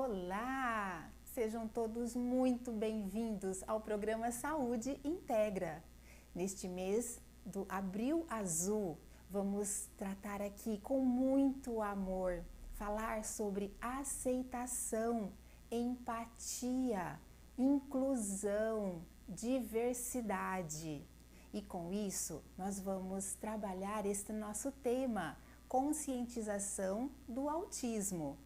Olá! Sejam todos muito bem-vindos ao programa Saúde Integra. Neste mês do Abril Azul, vamos tratar aqui com muito amor, falar sobre aceitação, empatia, inclusão, diversidade. E com isso, nós vamos trabalhar este nosso tema, conscientização do autismo.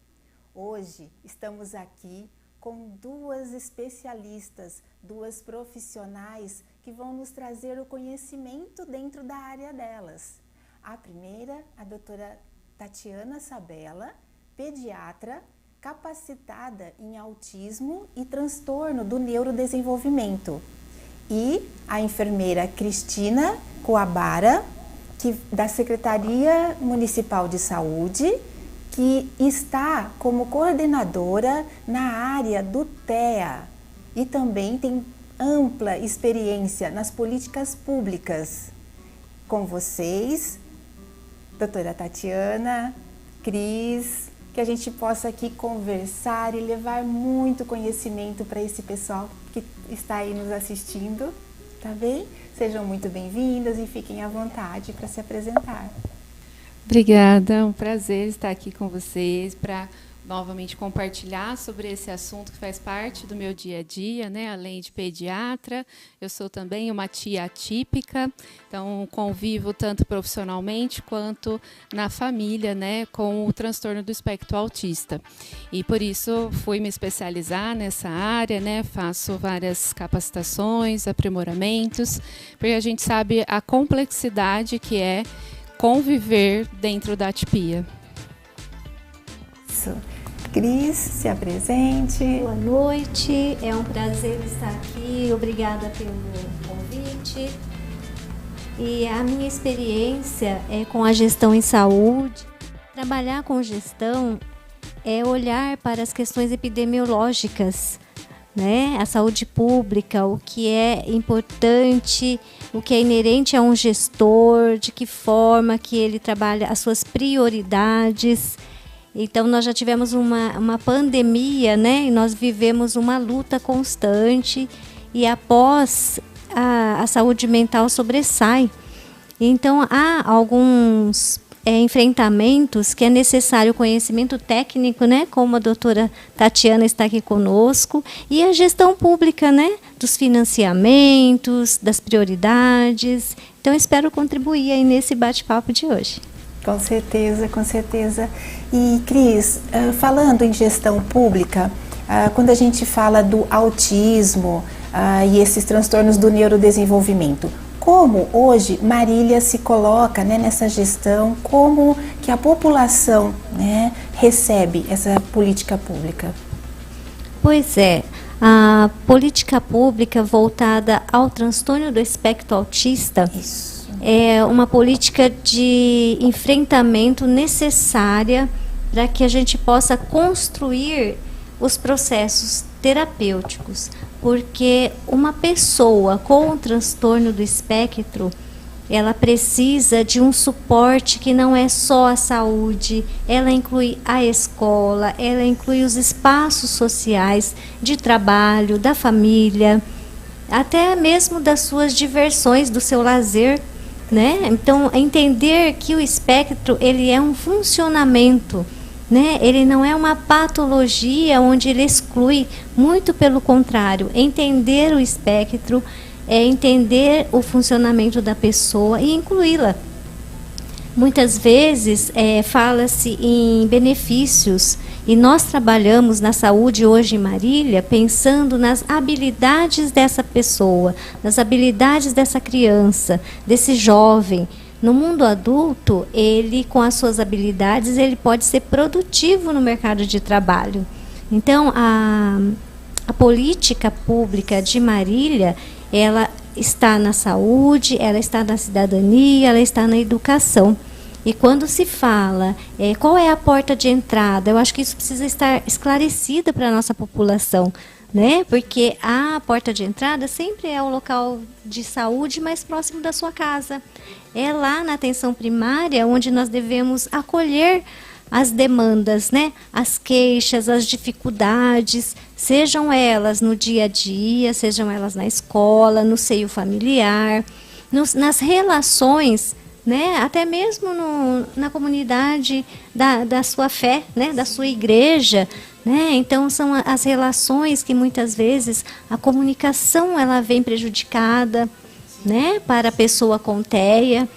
Hoje estamos aqui com duas especialistas, duas profissionais que vão nos trazer o conhecimento dentro da área delas. A primeira, a doutora Tatiana Sabella, pediatra, capacitada em autismo e transtorno do neurodesenvolvimento. E a enfermeira Cristina Coabara, da Secretaria Municipal de Saúde, que está como coordenadora na área do TEA e também tem ampla experiência nas políticas públicas. Com vocês, doutora Tatiana, Cris, que a gente possa aqui conversar e levar muito conhecimento para esse pessoal que está aí nos assistindo, tá bem? Sejam muito bem-vindas e fiquem à vontade para se apresentar. Obrigada, é um prazer estar aqui com vocês para novamente compartilhar sobre esse assunto que faz parte do meu dia a dia, né? Além de pediatra, eu sou também uma tia atípica, então convivo tanto profissionalmente quanto na família, né, com o transtorno do espectro autista. E por isso fui me especializar nessa área, né? Faço várias capacitações, aprimoramentos, porque a gente sabe a complexidade que é conviver dentro da atipia. Isso. Cris, se apresente. Boa noite, é um prazer estar aqui, obrigada pelo convite. E a minha experiência é com a gestão em saúde. Trabalhar com gestão é olhar para as questões epidemiológicas, né? A saúde pública, o que é importante, o que é inerente a um gestor, de que forma que ele trabalha as suas prioridades. Então, nós já tivemos uma pandemia, né? E nós vivemos uma luta constante e após a saúde mental sobressai. Então, há alguns enfrentamentos que é necessário conhecimento técnico, né? Como a doutora Tatiana está aqui conosco, e a gestão pública, né? Dos financiamentos, das prioridades. Então, espero contribuir aí nesse bate-papo de hoje. Com certeza, com certeza. E, Cris, falando em gestão pública, quando a gente fala do autismo e esses transtornos do neurodesenvolvimento, como hoje Marília se coloca, né, nessa gestão, como que a população, né, recebe essa política pública? Pois é, a política pública voltada ao transtorno do espectro autista é uma política de enfrentamento necessária para que a gente possa construir os processos terapêuticos, porque uma pessoa com o transtorno do espectro, ela precisa de um suporte que não é só a saúde, ela inclui a escola, ela inclui os espaços sociais de trabalho, da família, até mesmo das suas diversões, do seu lazer, né? Então, entender que o espectro, ele é um funcionamento, né? Ele não é uma patologia onde ele exclui, muito pelo contrário. Entender o espectro é entender o funcionamento da pessoa e incluí-la. Muitas vezes fala-se em benefícios e nós trabalhamos na saúde hoje em Marília pensando nas habilidades dessa pessoa, nas habilidades dessa criança, desse jovem. No mundo adulto, ele, com as suas habilidades, ele pode ser produtivo no mercado de trabalho. Então, a política pública de Marília, ela está na saúde, ela está na cidadania, ela está na educação. E quando se fala qual é a porta de entrada, eu acho que isso precisa estar esclarecida para a nossa população, né? Porque a porta de entrada sempre é o local de saúde mais próximo da sua casa. É lá na atenção primária onde nós devemos acolher as demandas, né? As queixas, as dificuldades, sejam elas no dia a dia, sejam elas na escola, no seio familiar, nas relações, né? Até mesmo na comunidade da sua fé, né? Da sua igreja, né? Então são as relações que muitas vezes a comunicação ela vem prejudicada, né? Para a pessoa com TEA.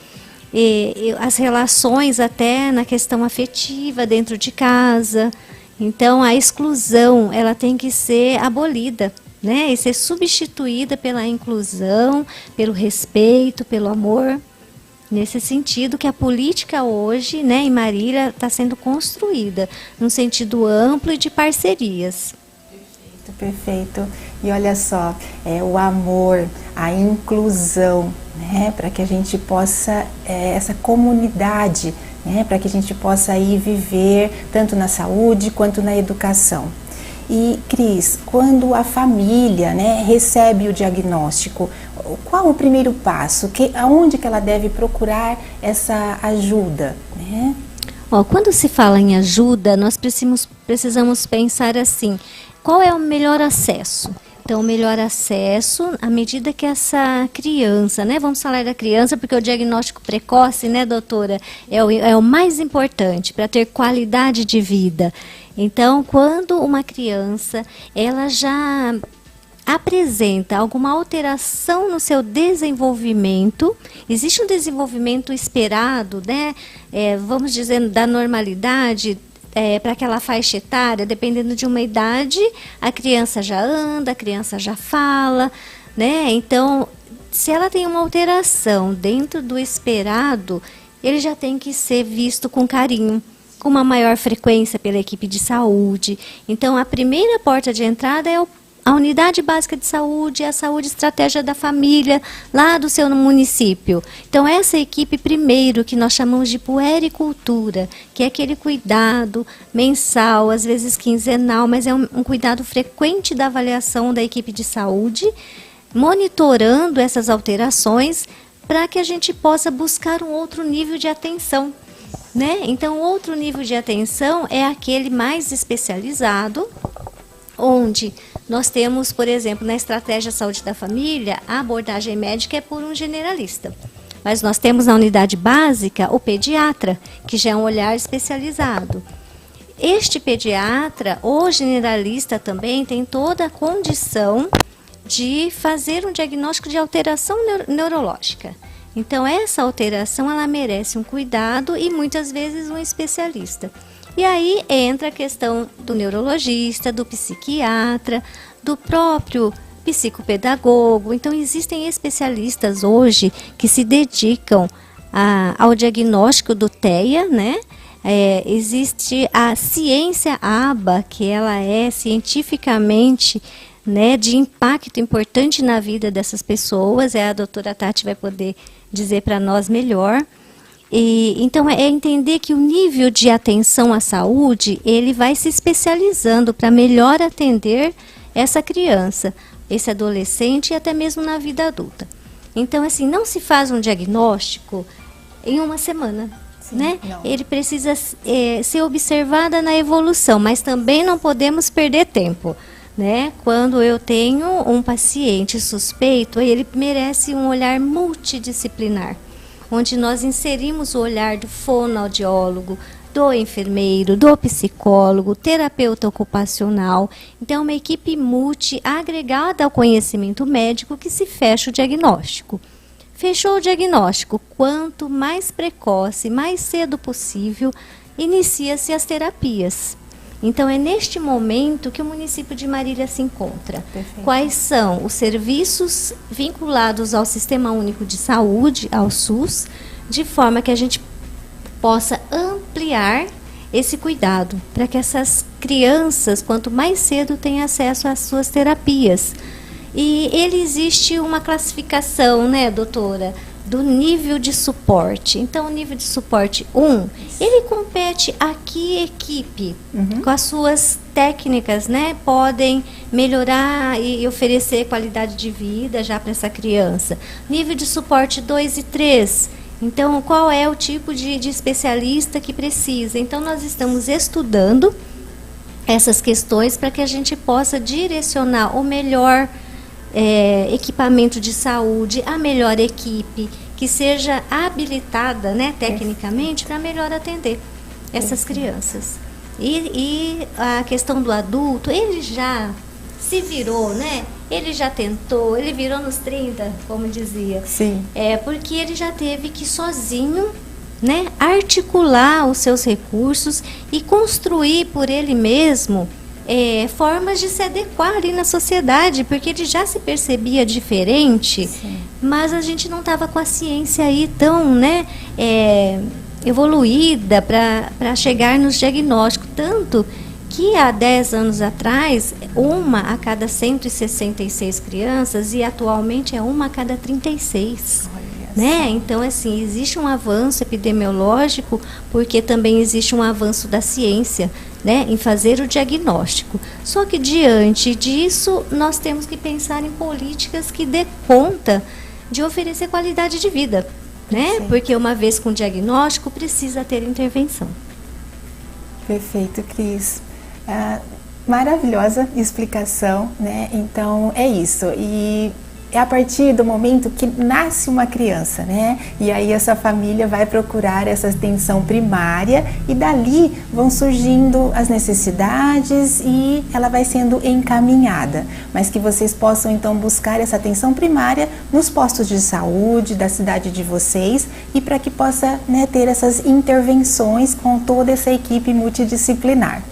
E as relações até na questão afetiva dentro de casa. Então a exclusão ela tem que ser abolida, né? E ser substituída pela inclusão, pelo respeito, pelo amor. Nesse sentido que a política hoje, né, em Marília está sendo construída num sentido amplo e de parcerias. Perfeito. E olha só, o amor, a inclusão, né, para que a gente possa, essa comunidade, né, para que a gente possa aí viver tanto na saúde quanto na educação. E, Cris, quando a família, né, recebe o diagnóstico, qual o primeiro passo? Aonde que ela deve procurar essa ajuda, né? Quando se fala em ajuda, nós precisamos pensar assim, qual é o melhor acesso? Então, o melhor acesso, à medida que essa criança, né? Vamos falar da criança, porque o diagnóstico precoce, né, doutora, é o mais importante para ter qualidade de vida. Então, quando uma criança, ela já apresenta alguma alteração no seu desenvolvimento, existe um desenvolvimento esperado, né? Vamos dizer, da normalidade, para aquela faixa etária, dependendo de uma idade, a criança já anda, a criança já fala, né? Então, se ela tem uma alteração dentro do esperado, ele já tem que ser visto com carinho, com uma maior frequência pela equipe de saúde. Então, a primeira porta de entrada é a unidade básica de saúde, a saúde estratégia da família, lá do seu município. Então, essa equipe primeiro, que nós chamamos de puericultura, que é aquele cuidado mensal, às vezes quinzenal, mas é um cuidado frequente da avaliação da equipe de saúde, monitorando essas alterações, para que a gente possa buscar um outro nível de atenção, né? Então, outro nível de atenção é aquele mais especializado, onde nós temos, por exemplo, na estratégia saúde da família, a abordagem médica é por um generalista. Mas nós temos na unidade básica o pediatra, que já é um olhar especializado. Este pediatra, ou generalista também, tem toda a condição de fazer um diagnóstico de alteração neurológica. Então, essa alteração, ela merece um cuidado e muitas vezes um especialista. E aí entra a questão do neurologista, do psiquiatra, do próprio psicopedagogo. Então, existem especialistas hoje que se dedicam ao diagnóstico do TEA, né? Existe a ciência ABA, que ela é cientificamente, né, de impacto importante na vida dessas pessoas. A doutora Tati vai poder dizer para nós melhor. Então, é entender que o nível de atenção à saúde, ele vai se especializando para melhor atender essa criança, esse adolescente e até mesmo na vida adulta. Então, assim, não se faz um diagnóstico em uma semana, sim, né? Não. Ele precisa ser observado na evolução, mas também não podemos perder tempo, né? Quando eu tenho um paciente suspeito, ele merece um olhar multidisciplinar, onde nós inserimos o olhar do fonoaudiólogo, do enfermeiro, do psicólogo, terapeuta ocupacional. Então, uma equipe multi agregada ao conhecimento médico que se fecha o diagnóstico. Fechou o diagnóstico, quanto mais precoce, mais cedo possível, inicia-se as terapias. Então, é neste momento que o município de Marília se encontra. Perfeito. Quais são os serviços vinculados ao Sistema Único de Saúde, ao SUS, de forma que a gente possa ampliar esse cuidado, para que essas crianças, quanto mais cedo, tenham acesso às suas terapias. E existe uma classificação, né, doutora, do nível de suporte. Então, o nível de suporte 1, ele compete a que equipe, com as suas técnicas, né, podem melhorar e oferecer qualidade de vida já para essa criança. Nível de suporte 2 e 3, Então, qual é o tipo de especialista que precisa? Então, nós estamos estudando essas questões para que a gente possa direcionar o melhor equipamento de saúde, a melhor equipe, que seja habilitada, né, tecnicamente, para melhor atender essas crianças. E a questão do adulto, ele já se virou, né? Ele já tentou, ele virou nos 30, como dizia. Sim. Porque ele já teve que sozinho, né, articular os seus recursos e construir por ele mesmo formas de se adequar ali na sociedade, porque ele já se percebia diferente, sim, mas a gente não estava com a ciência aí tão, né, evoluída para chegar nos diagnósticos, tanto que há 10 anos atrás, 1 a cada 166 crianças, e atualmente é 1 a cada 36. Né? Então, assim, existe um avanço epidemiológico, porque também existe um avanço da ciência, né, em fazer o diagnóstico. Só que, diante disso, nós temos que pensar em políticas que dê conta de oferecer qualidade de vida, né? Porque uma vez com diagnóstico, precisa ter intervenção. Perfeito, Cris. Maravilhosa explicação, né? Então, é isso. E é a partir do momento que nasce uma criança, né? E aí essa família vai procurar essa atenção primária e dali vão surgindo as necessidades e ela vai sendo encaminhada. Mas que vocês possam então buscar essa atenção primária nos postos de saúde da cidade de vocês e para que possa, né, ter essas intervenções com toda essa equipe multidisciplinar.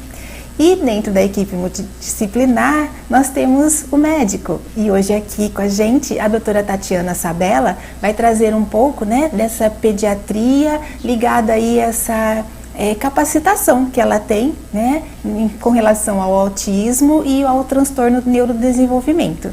E dentro da equipe multidisciplinar, nós temos o médico. E hoje aqui com a gente, a doutora Tatiana Sabella vai trazer um pouco, né, dessa pediatria ligada aí a essa capacitação que ela tem, né, com relação ao autismo e ao transtorno do neurodesenvolvimento.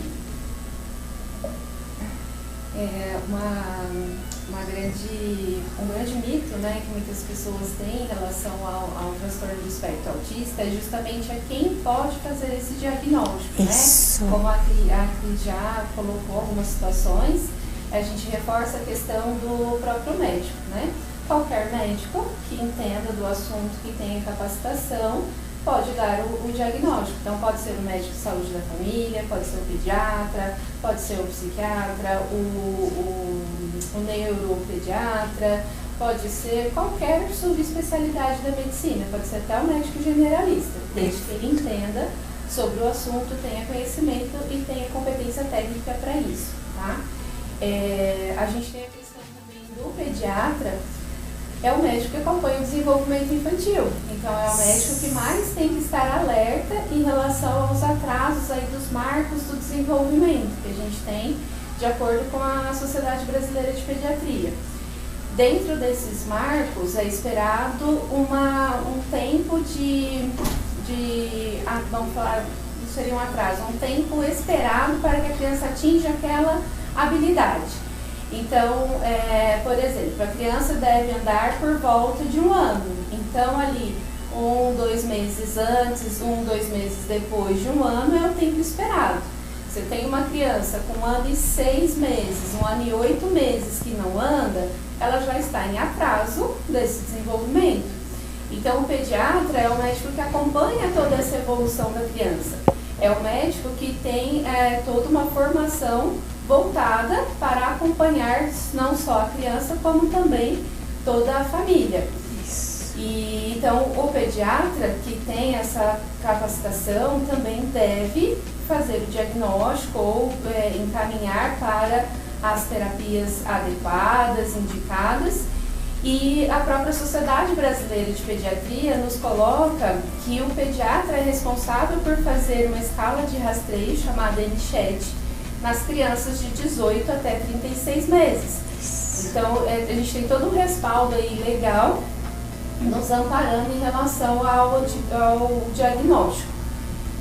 Um grande mito, né, que muitas pessoas têm em relação ao transtorno do espectro autista é justamente a quem pode fazer esse diagnóstico, isso, né? Como a Cris já colocou algumas situações, a gente reforça a questão do próprio médico, né? Qualquer médico que entenda do assunto, que tenha capacitação, pode dar o diagnóstico. Então, pode ser o médico de saúde da família, pode ser o pediatra, pode ser o psiquiatra, o neuropediatra, pode ser qualquer subespecialidade da medicina, pode ser até o médico generalista, desde que ele entenda sobre o assunto, tenha conhecimento e tenha competência técnica para isso, tá? A gente tem a questão também do pediatra, é o médico que acompanha o desenvolvimento infantil. Então, é o médico que mais tem que estar alerta em relação aos atrasos aí dos marcos do desenvolvimento que a gente tem de acordo com a Sociedade Brasileira de Pediatria. Dentro desses marcos é esperado um tempo vamos falar, não seria um atraso, um tempo esperado para que a criança atinja aquela habilidade. Então, por exemplo, a criança deve andar por volta de 1 ano. Então, ali, 1, 2 meses antes, 1, 2 meses depois de 1 ano é o tempo esperado. Você tem uma criança com 1 ano e 6 meses, 1 ano e 8 meses que não anda, ela já está em atraso desse desenvolvimento. Então, o pediatra é o médico que acompanha toda essa evolução da criança. É o médico que tem toda uma formação voltada para acompanhar não só a criança, como também toda a família. E, então, o pediatra que tem essa capacitação também deve fazer o diagnóstico ou encaminhar para as terapias adequadas, indicadas. E a própria Sociedade Brasileira de Pediatria nos coloca que o pediatra é responsável por fazer uma escala de rastreio chamada NCHED nas crianças de 18 até 36 meses. Então, a gente tem todo um respaldo aí legal nos amparando em relação ao diagnóstico.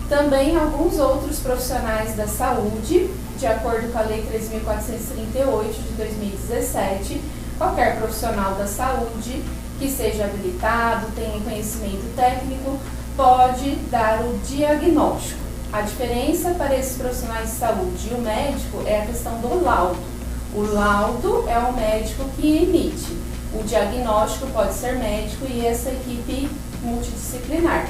Também alguns outros profissionais da saúde, de acordo com a Lei 3.438 de 2017, qualquer profissional da saúde que seja habilitado, tenha conhecimento técnico, pode dar o diagnóstico. A diferença para esses profissionais de saúde e o médico é a questão do laudo. O laudo é o médico que emite. O diagnóstico pode ser médico e essa equipe multidisciplinar.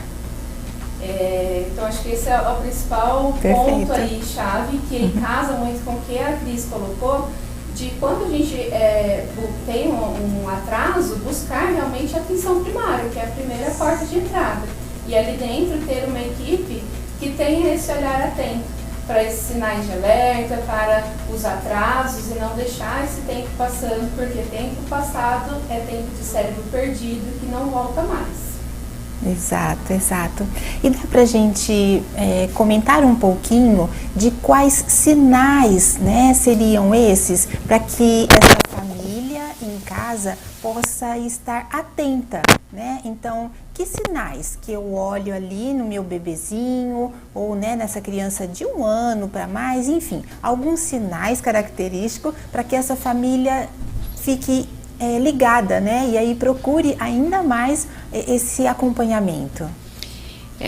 Então, acho que esse é o principal ponto aí, chave, que casa muito com o que a Cris colocou, de quando a gente tem um atraso, buscar realmente a atenção primária, que é a primeira porta de entrada. E ali dentro ter uma equipe que tenha esse olhar atento para esses sinais de alerta, para os atrasos e não deixar esse tempo passando, porque tempo passado é tempo de cérebro perdido que não volta mais. Exato, exato. E dá para a gente comentar um pouquinho de quais sinais, né, seriam esses para que essa família em casa possa estar atenta, né? Então, que sinais que eu olho ali no meu bebezinho ou, né, nessa criança de 1 ano para mais, enfim, alguns sinais característicos para que essa família fique ligada, né? E aí procure ainda mais esse acompanhamento.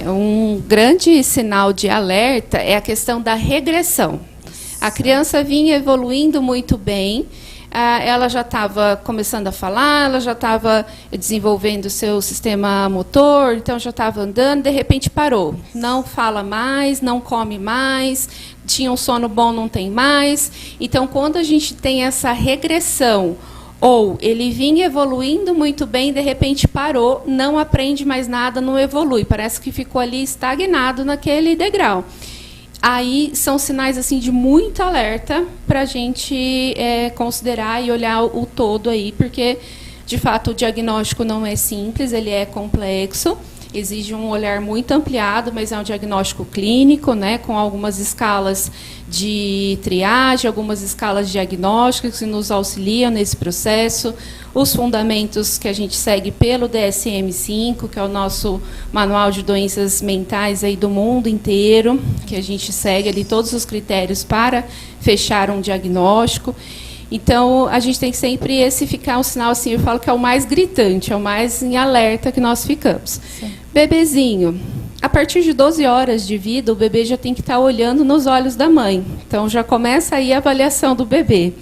Um grande sinal de alerta é a questão da regressão. A criança vinha evoluindo muito bem, ela já estava começando a falar, ela já estava desenvolvendo o seu sistema motor, então já estava andando, de repente parou. Não fala mais, não come mais, tinha um sono bom, não tem mais. Então, quando a gente tem essa regressão, ou ele vinha evoluindo muito bem, de repente parou, não aprende mais nada, não evolui, parece que ficou ali estagnado naquele degrau. Aí são sinais assim de muito alerta para a gente considerar e olhar o todo aí, porque de fato o diagnóstico não é simples, ele é complexo, exige um olhar muito ampliado, mas é um diagnóstico clínico, né, com algumas escalas de triagem, algumas escalas diagnósticas que nos auxiliam nesse processo, os fundamentos que a gente segue pelo DSM-5, que é o nosso manual de doenças mentais aí do mundo inteiro, que a gente segue ali todos os critérios para fechar um diagnóstico. Então, a gente tem que sempre ficar um sinal, assim, eu falo que é o mais gritante, é o mais em alerta que nós ficamos. Sim. Bebezinho, a partir de 12 horas de vida, o bebê já tem que estar olhando nos olhos da mãe. Então, já começa aí a avaliação do bebê,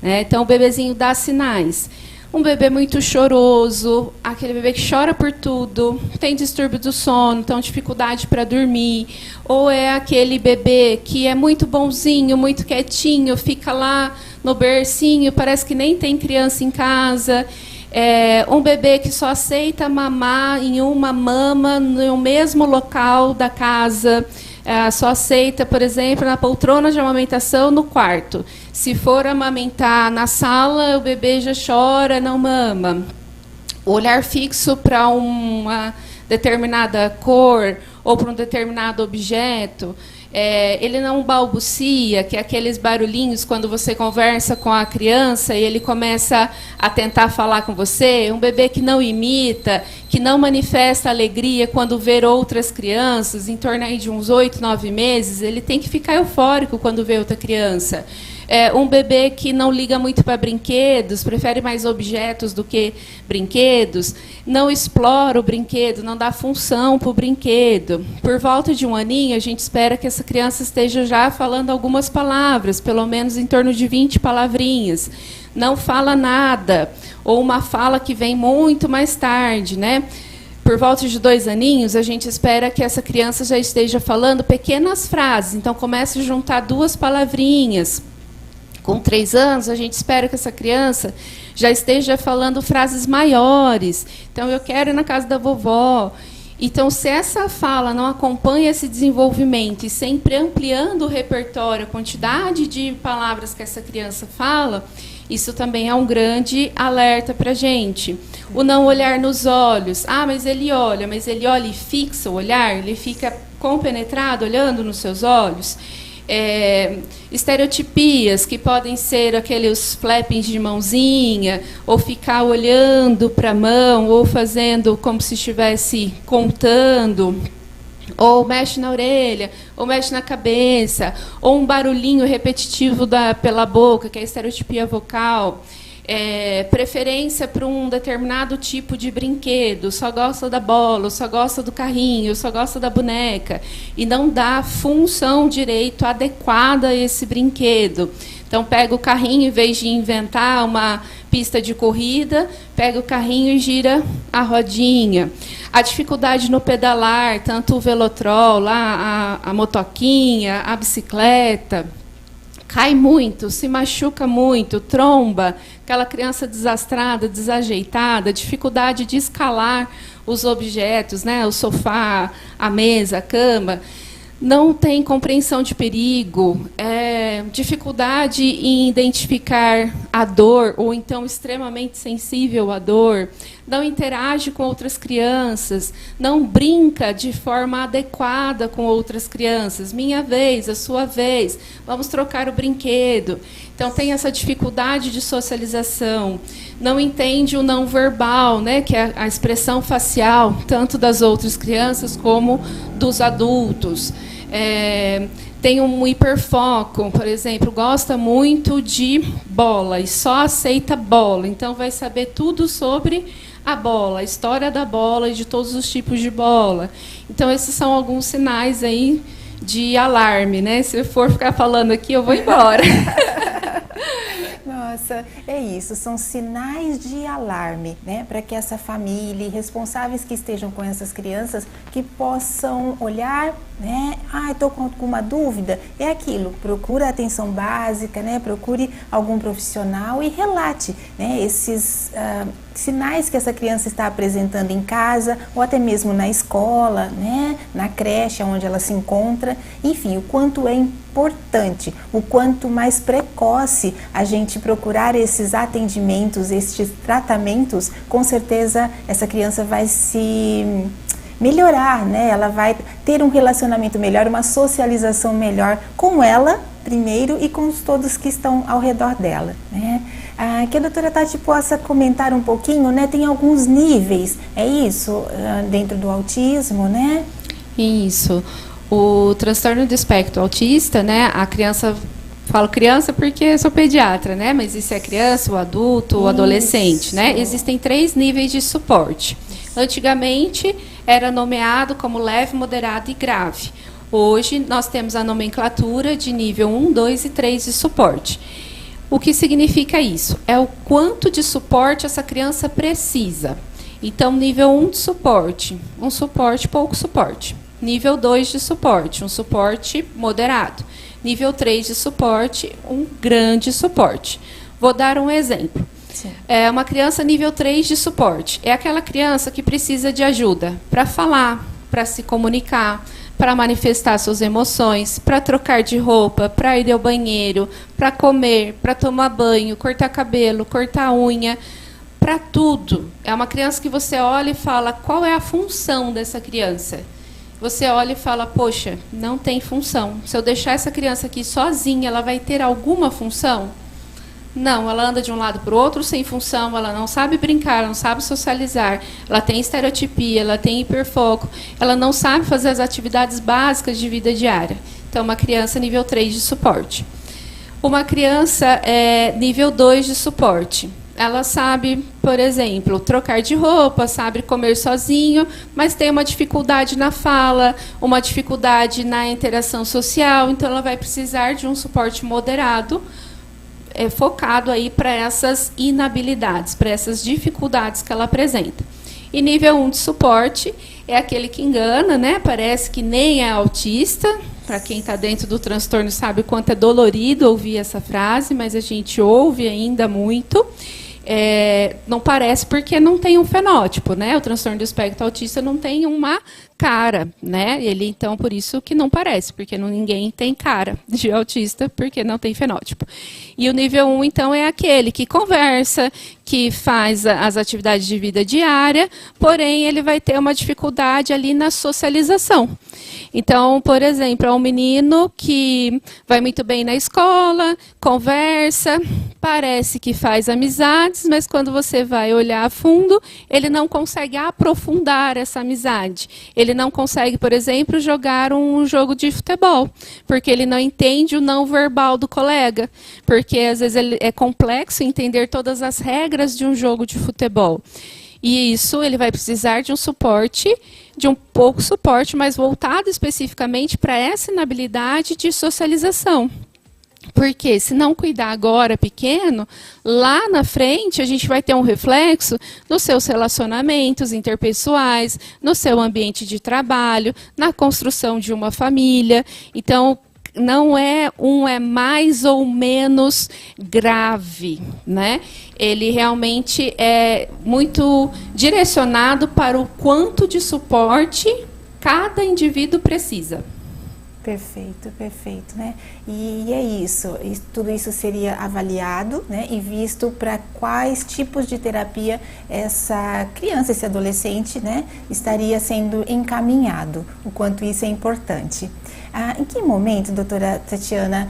né? Então, o bebezinho dá sinais. Um bebê muito choroso, aquele bebê que chora por tudo, tem distúrbio do sono, então dificuldade para dormir, ou é aquele bebê que é muito bonzinho, muito quietinho, fica lá no bercinho, parece que nem tem criança em casa. Um bebê que só aceita mamar em uma mama no mesmo local da casa, só aceita, por exemplo, na poltrona de amamentação no quarto. Se for amamentar na sala, o bebê já chora, não mama. Olhar fixo para uma determinada cor ou para um determinado objeto. Ele não balbucia, que é aqueles barulhinhos quando você conversa com a criança e ele começa a tentar falar com você. Um bebê que não imita, que não manifesta alegria quando vê outras crianças, em torno aí de uns 8, 9 meses, ele tem que ficar eufórico quando vê outra criança. Um bebê que não liga muito para brinquedos, prefere mais objetos do que brinquedos, não explora o brinquedo, não dá função para o brinquedo. Por volta de 1 aninho, a gente espera que essa criança esteja já falando algumas palavras, pelo menos em torno de 20 palavrinhas. Não fala nada, ou uma fala que vem muito mais tarde, né? Por volta de 2 aninhos, a gente espera que essa criança já esteja falando pequenas frases, então comece a juntar 2 palavrinhas. Com 3 anos, a gente espera que essa criança já esteja falando frases maiores. Então, eu quero ir na casa da vovó. Então, se essa fala não acompanha esse desenvolvimento e sempre ampliando o repertório, a quantidade de palavras que essa criança fala, isso também é um grande alerta para a gente. O não olhar nos olhos. Mas ele olha e fixa o olhar, ele fica compenetrado olhando nos seus olhos. Estereotipias, que podem ser aqueles flappings de mãozinha, ou ficar olhando para a mão, ou fazendo como se estivesse contando, ou mexe na orelha, ou mexe na cabeça, ou um barulhinho repetitivo pela boca, que é a estereotipia vocal. Preferência para um determinado tipo de brinquedo, só gosta da bola, só gosta do carrinho, só gosta da boneca, e não dá função direito adequada a esse brinquedo. Então, pega o carrinho, em vez de inventar uma pista de corrida, pega o carrinho e gira a rodinha. A dificuldade no pedalar, tanto o velotrol, lá, a motoquinha, a bicicleta. Cai muito, se machuca muito, tromba, aquela criança desastrada, desajeitada, dificuldade de escalar os objetos, né? O sofá, a mesa, a cama. Não tem compreensão de perigo, dificuldade em identificar a dor, ou então extremamente sensível à dor, não interage com outras crianças, não brinca de forma adequada com outras crianças. Minha vez, a sua vez, vamos trocar o brinquedo. Então, tem essa dificuldade de socialização. Não entende o não verbal, né, que é a expressão facial, tanto das outras crianças como dos adultos. Tem um hiperfoco, por exemplo, gosta muito de bola e só aceita bola. Então, vai saber tudo sobre a bola, a história da bola e de todos os tipos de bola. Então, esses são alguns sinais aí de alarme, né? Se eu for ficar falando aqui, eu vou embora. Nossa, é isso, são sinais de alarme, né? Para que essa família e responsáveis que estejam com essas crianças que possam olhar, né? Ah, estou com alguma dúvida, é aquilo, procura atenção básica, né? Procure algum profissional e relate, né? Esses sinais que essa criança está apresentando em casa ou até mesmo na escola, né? Na creche onde ela se encontra, enfim, o quanto é importante, o quanto mais precoce a gente procurar esses atendimentos, estes tratamentos, com certeza essa criança vai se melhorar, né? Ela vai ter um relacionamento melhor, uma socialização melhor com ela primeiro e com todos que estão ao redor dela, né? Que a doutora Tati possa comentar um pouquinho, né? Tem alguns níveis, é isso, dentro do autismo, né? Isso. O transtorno do espectro autista, né? A criança, falo criança porque sou pediatra, né? Mas isso é criança, o adulto, o adolescente, né? Existem 3 níveis de suporte. Antigamente era nomeado como leve, moderado e grave. Hoje nós temos a nomenclatura de nível 1, 2 e 3 de suporte. O que significa isso? É o quanto de suporte essa criança precisa. Então, nível 1 de suporte, um suporte, pouco suporte. Nível 2 de suporte, um suporte moderado. Nível 3 de suporte, um grande suporte. Vou dar um exemplo. Sim. Uma criança nível 3 de suporte. É aquela criança que precisa de ajuda para falar, para se comunicar, para manifestar suas emoções, para trocar de roupa, para ir ao banheiro, para comer, para tomar banho, cortar cabelo, cortar unha, para tudo. É uma criança que você olha e fala, qual é a função dessa criança? Você olha e fala, poxa, não tem função. Se eu deixar essa criança aqui sozinha, ela vai ter alguma função? Não, ela anda de um lado para o outro sem função, ela não sabe brincar, ela não sabe socializar, ela tem estereotipia, ela tem hiperfoco, ela não sabe fazer as atividades básicas de vida diária. Então, uma criança nível 3 de suporte. Uma criança nível 2 de suporte. Ela sabe, por exemplo, trocar de roupa, sabe comer sozinho, mas tem uma dificuldade na fala, uma dificuldade na interação social, então ela vai precisar de um suporte moderado, focado aí para essas inabilidades, para essas dificuldades que ela apresenta. E nível 1 de suporte é aquele que engana, né? Parece que nem é autista. Para quem está dentro do transtorno sabe o quanto é dolorido ouvir essa frase, mas a gente ouve ainda muito. Não parece porque não tem um fenótipo, né? O transtorno do espectro autista não tem uma cara, né? Ele, então, por isso que não parece, porque ninguém tem cara de autista, porque não tem fenótipo. E o nível 1, então, é aquele que conversa, que faz as atividades de vida diária, porém, ele vai ter uma dificuldade ali na socialização. Então, por exemplo, é um menino que vai muito bem na escola, conversa, parece que faz amizades, mas quando você vai olhar a fundo, ele não consegue aprofundar essa amizade. Ele não consegue, por exemplo, jogar um jogo de futebol, porque ele não entende o não verbal do colega, porque às vezes é complexo entender todas as regras de um jogo de futebol. E isso ele vai precisar de um suporte, de um pouco suporte, mas voltado especificamente para essa inabilidade de socialização. Porque se não cuidar agora pequeno, lá na frente a gente vai ter um reflexo nos seus relacionamentos interpessoais, no seu ambiente de trabalho, na construção de uma família. Então, não é mais ou menos grave, né? Ele realmente é muito direcionado para o quanto de suporte cada indivíduo precisa. Perfeito, perfeito, né? E é isso, tudo isso seria avaliado, né, e visto para quais tipos de terapia essa criança, esse adolescente, né, estaria sendo encaminhado, o quanto isso é importante. Em que momento, doutora Tatiana,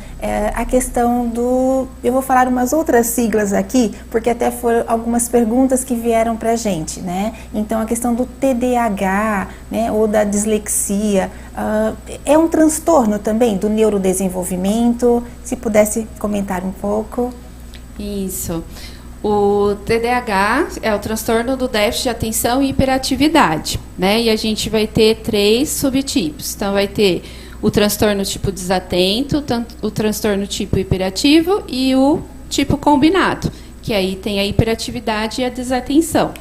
a questão do... Eu vou falar umas outras siglas aqui, porque até foram algumas perguntas que vieram para a gente, né? Então, a questão do TDAH, né, ou da dislexia, é um transtorno também do neurodesenvolvimento? Se pudesse comentar um pouco. Isso. O TDAH é o transtorno do déficit de atenção e hiperatividade, né? E a gente vai ter 3 subtipos. Então, vai ter o transtorno tipo desatento, o transtorno tipo hiperativo e o tipo combinado, que aí tem a hiperatividade e a desatenção.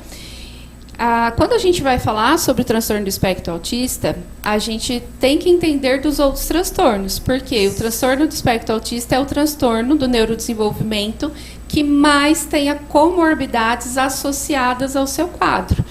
Quando a gente vai falar sobre o transtorno do espectro autista, a gente tem que entender dos outros transtornos, porque o transtorno do espectro autista é o transtorno do neurodesenvolvimento que mais tenha comorbidades associadas ao seu quadro.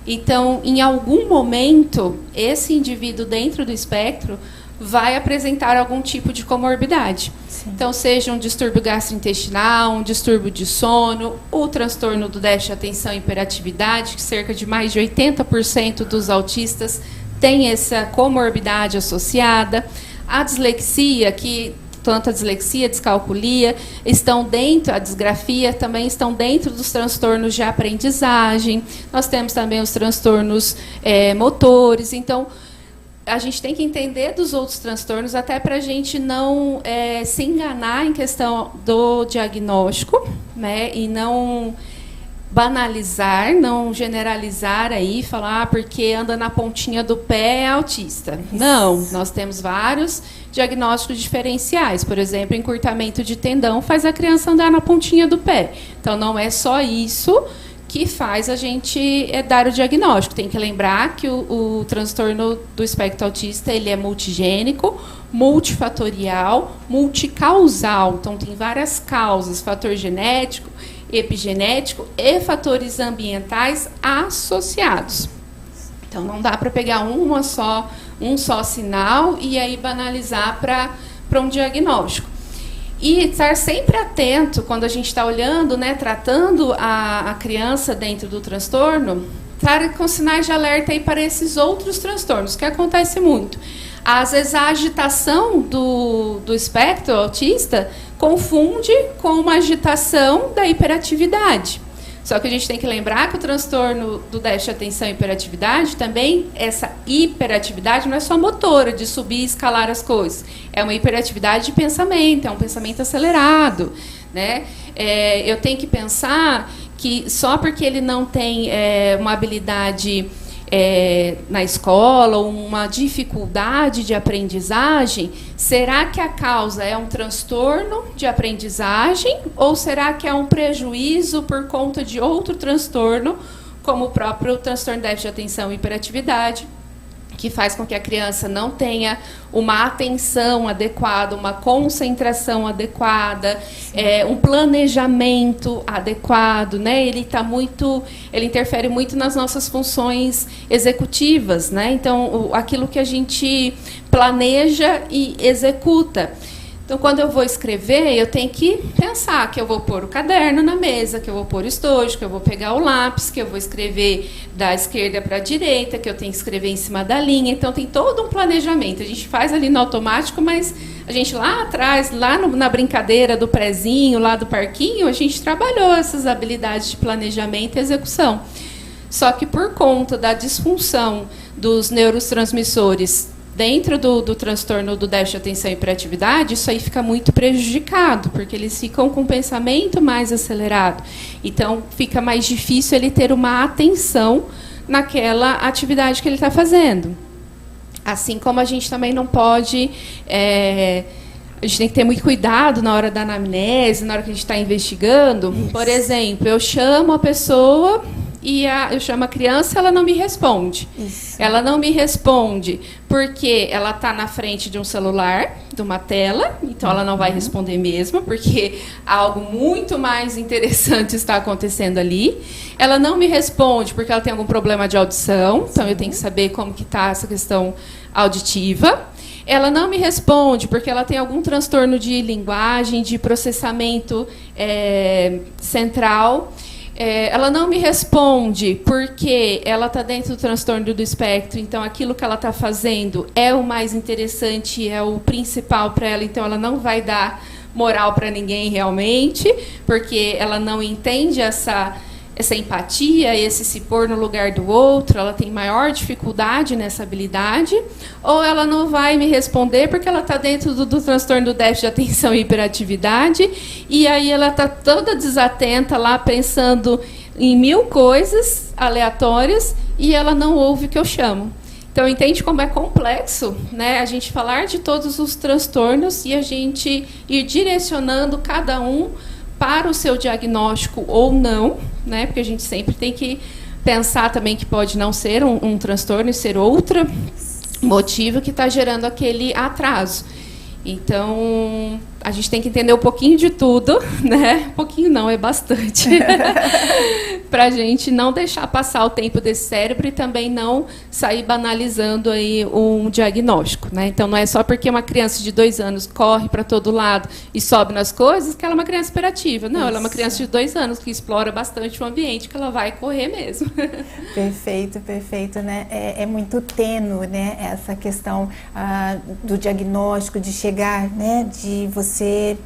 Então, em algum momento, esse indivíduo dentro do espectro vai apresentar algum tipo de comorbidade. Sim. Então, seja um distúrbio gastrointestinal, um distúrbio de sono, o transtorno do déficit de atenção e hiperatividade, que cerca de mais de 80% dos autistas têm essa comorbidade associada. A dislexia, que tanto a dislexia, a descalculia, estão dentro, a disgrafia também estão dentro dos transtornos de aprendizagem. Nós temos também os transtornos motores. Então, a gente tem que entender dos outros transtornos até para a gente não se enganar em questão do diagnóstico, né, e não banalizar, não generalizar aí, falar porque anda na pontinha do pé é autista. Isso. Não, nós temos vários diagnósticos diferenciais. Por exemplo, encurtamento de tendão faz a criança andar na pontinha do pé. Então, não é só isso que faz a gente dar o diagnóstico. Tem que lembrar que o transtorno do espectro autista ele é multigênico, multifatorial, multicausal. Então, tem várias causas, fator genético, epigenético e fatores ambientais associados. Então, não dá para pegar um só sinal e aí banalizar para um diagnóstico. E estar sempre atento quando a gente está olhando, né, tratando a criança dentro do transtorno, estar com sinais de alerta aí para esses outros transtornos, que acontece muito. Às vezes a agitação do espectro autista confunde com uma agitação da hiperatividade. Só que a gente tem que lembrar que o transtorno do déficit de atenção e hiperatividade também, essa hiperatividade não é só motora, de subir e escalar as coisas. É uma hiperatividade de pensamento, é um pensamento acelerado, né? Eu tenho que pensar que só porque ele não tem uma habilidade na escola, ou uma dificuldade de aprendizagem, será que a causa é um transtorno de aprendizagem ou será que é um prejuízo por conta de outro transtorno, como o próprio transtorno de déficit de atenção e hiperatividade, que faz com que a criança não tenha uma atenção adequada, uma concentração adequada, um planejamento adequado, né? Ele interfere muito nas nossas funções executivas, né? Então, aquilo que a gente planeja e executa. Então, quando eu vou escrever, eu tenho que pensar que eu vou pôr o caderno na mesa, que eu vou pôr o estojo, que eu vou pegar o lápis, que eu vou escrever da esquerda para a direita, que eu tenho que escrever em cima da linha. Então, tem todo um planejamento. A gente faz ali no automático, mas a gente lá atrás, na brincadeira do prezinho, lá do parquinho, a gente trabalhou essas habilidades de planejamento e execução. Só que por conta da disfunção dos neurotransmissores dentro do transtorno do déficit de atenção e hiperatividade, isso aí fica muito prejudicado, porque eles ficam com o pensamento mais acelerado. Então, fica mais difícil ele ter uma atenção naquela atividade que ele está fazendo. Assim como a gente também não pode a gente tem que ter muito cuidado na hora da anamnese, na hora que a gente está investigando. Isso. Por exemplo, eu chamo a pessoa e eu chamo a criança, ela não me responde. Isso. Ela não me responde porque ela está na frente de um celular, de uma tela, então ela não vai responder mesmo, porque algo muito mais interessante está acontecendo ali. Ela não me responde porque ela tem algum problema de audição, então eu tenho que saber como que está essa questão auditiva. Ela não me responde porque ela tem algum transtorno de linguagem, de processamento central. Ela não me responde porque ela está dentro do transtorno do espectro, então aquilo que ela está fazendo é o mais interessante, é o principal para ela, então ela não vai dar moral para ninguém realmente, porque ela não entende essa empatia, esse se pôr no lugar do outro, ela tem maior dificuldade nessa habilidade, ou ela não vai me responder porque ela está dentro do transtorno do déficit de atenção e hiperatividade, e aí ela está toda desatenta lá, pensando em 1000 coisas aleatórias, e ela não ouve o que eu chamo. Então, entende como é complexo, né, a gente falar de todos os transtornos e a gente ir direcionando cada um para o seu diagnóstico ou não, né? Porque a gente sempre tem que pensar também que pode não ser um transtorno e ser outro motivo que está gerando aquele atraso. Então, a gente tem que entender um pouquinho de tudo, né? Um pouquinho não, é bastante. Para a gente não deixar passar o tempo desse cérebro e também não sair banalizando aí um diagnóstico, né? Então, não é só porque uma criança de 2 anos corre para todo lado e sobe nas coisas que ela é uma criança hiperativa. Não, ela é uma criança de 2 anos que explora bastante o ambiente, que ela vai correr mesmo. Perfeito, perfeito, né? É muito tênue, né? Essa questão do diagnóstico, de chegar, né? De você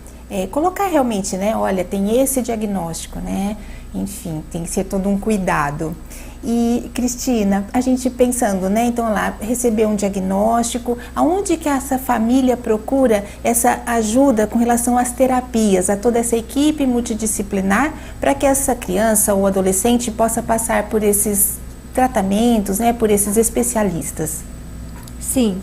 colocar realmente, né? Olha, tem esse diagnóstico, né? Enfim, tem que ser todo um cuidado. E, Cristina, a gente pensando, né? Então, lá, receber um diagnóstico, aonde que essa família procura essa ajuda com relação às terapias, a toda essa equipe multidisciplinar, para que essa criança ou adolescente possa passar por esses tratamentos, né? Por esses especialistas? Sim.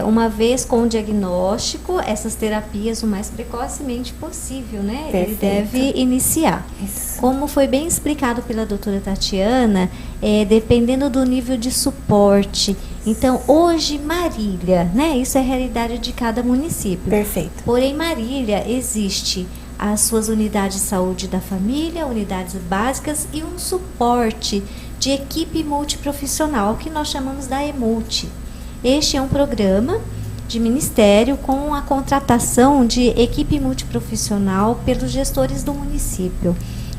Uma vez com o diagnóstico, essas terapias o mais precocemente possível, né? Perfeito. Ele deve iniciar. Isso. Como foi bem explicado pela doutora Tatiana, dependendo do nível de suporte. Então, hoje, Marília, né? Isso é a realidade de cada município. Perfeito. Porém, Marília existe as suas unidades de saúde da família, unidades básicas e um suporte de equipe multiprofissional, que nós chamamos da EMULT. Este é um programa de ministério com a contratação de equipe multiprofissional pelos gestores do município.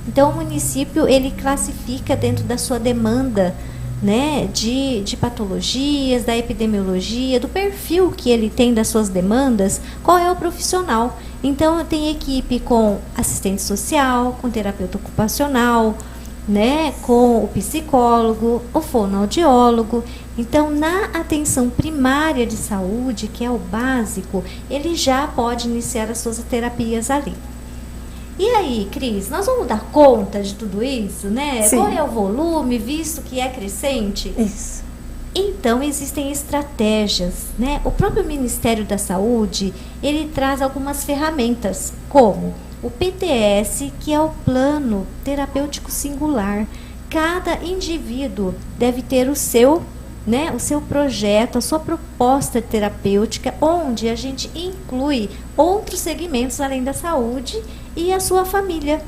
Então, o município, ele classifica dentro da sua demanda, né, de patologias, da epidemiologia, do perfil que ele tem das suas demandas, qual é o profissional. Então, tem equipe com assistente social, com terapeuta ocupacional, né, com o psicólogo, o fonoaudiólogo. Então, na atenção primária de saúde, que é o básico, ele já pode iniciar as suas terapias ali. E aí, Cris, nós vamos dar conta de tudo isso, né? Sim. Qual é o volume, visto que é crescente? Isso. Então, existem estratégias, né? O próprio Ministério da Saúde, ele traz algumas ferramentas, como o PTS, que é o Plano Terapêutico Singular. Cada indivíduo deve ter o seu projeto, a sua proposta terapêutica, onde a gente inclui outros segmentos além da saúde e a sua família.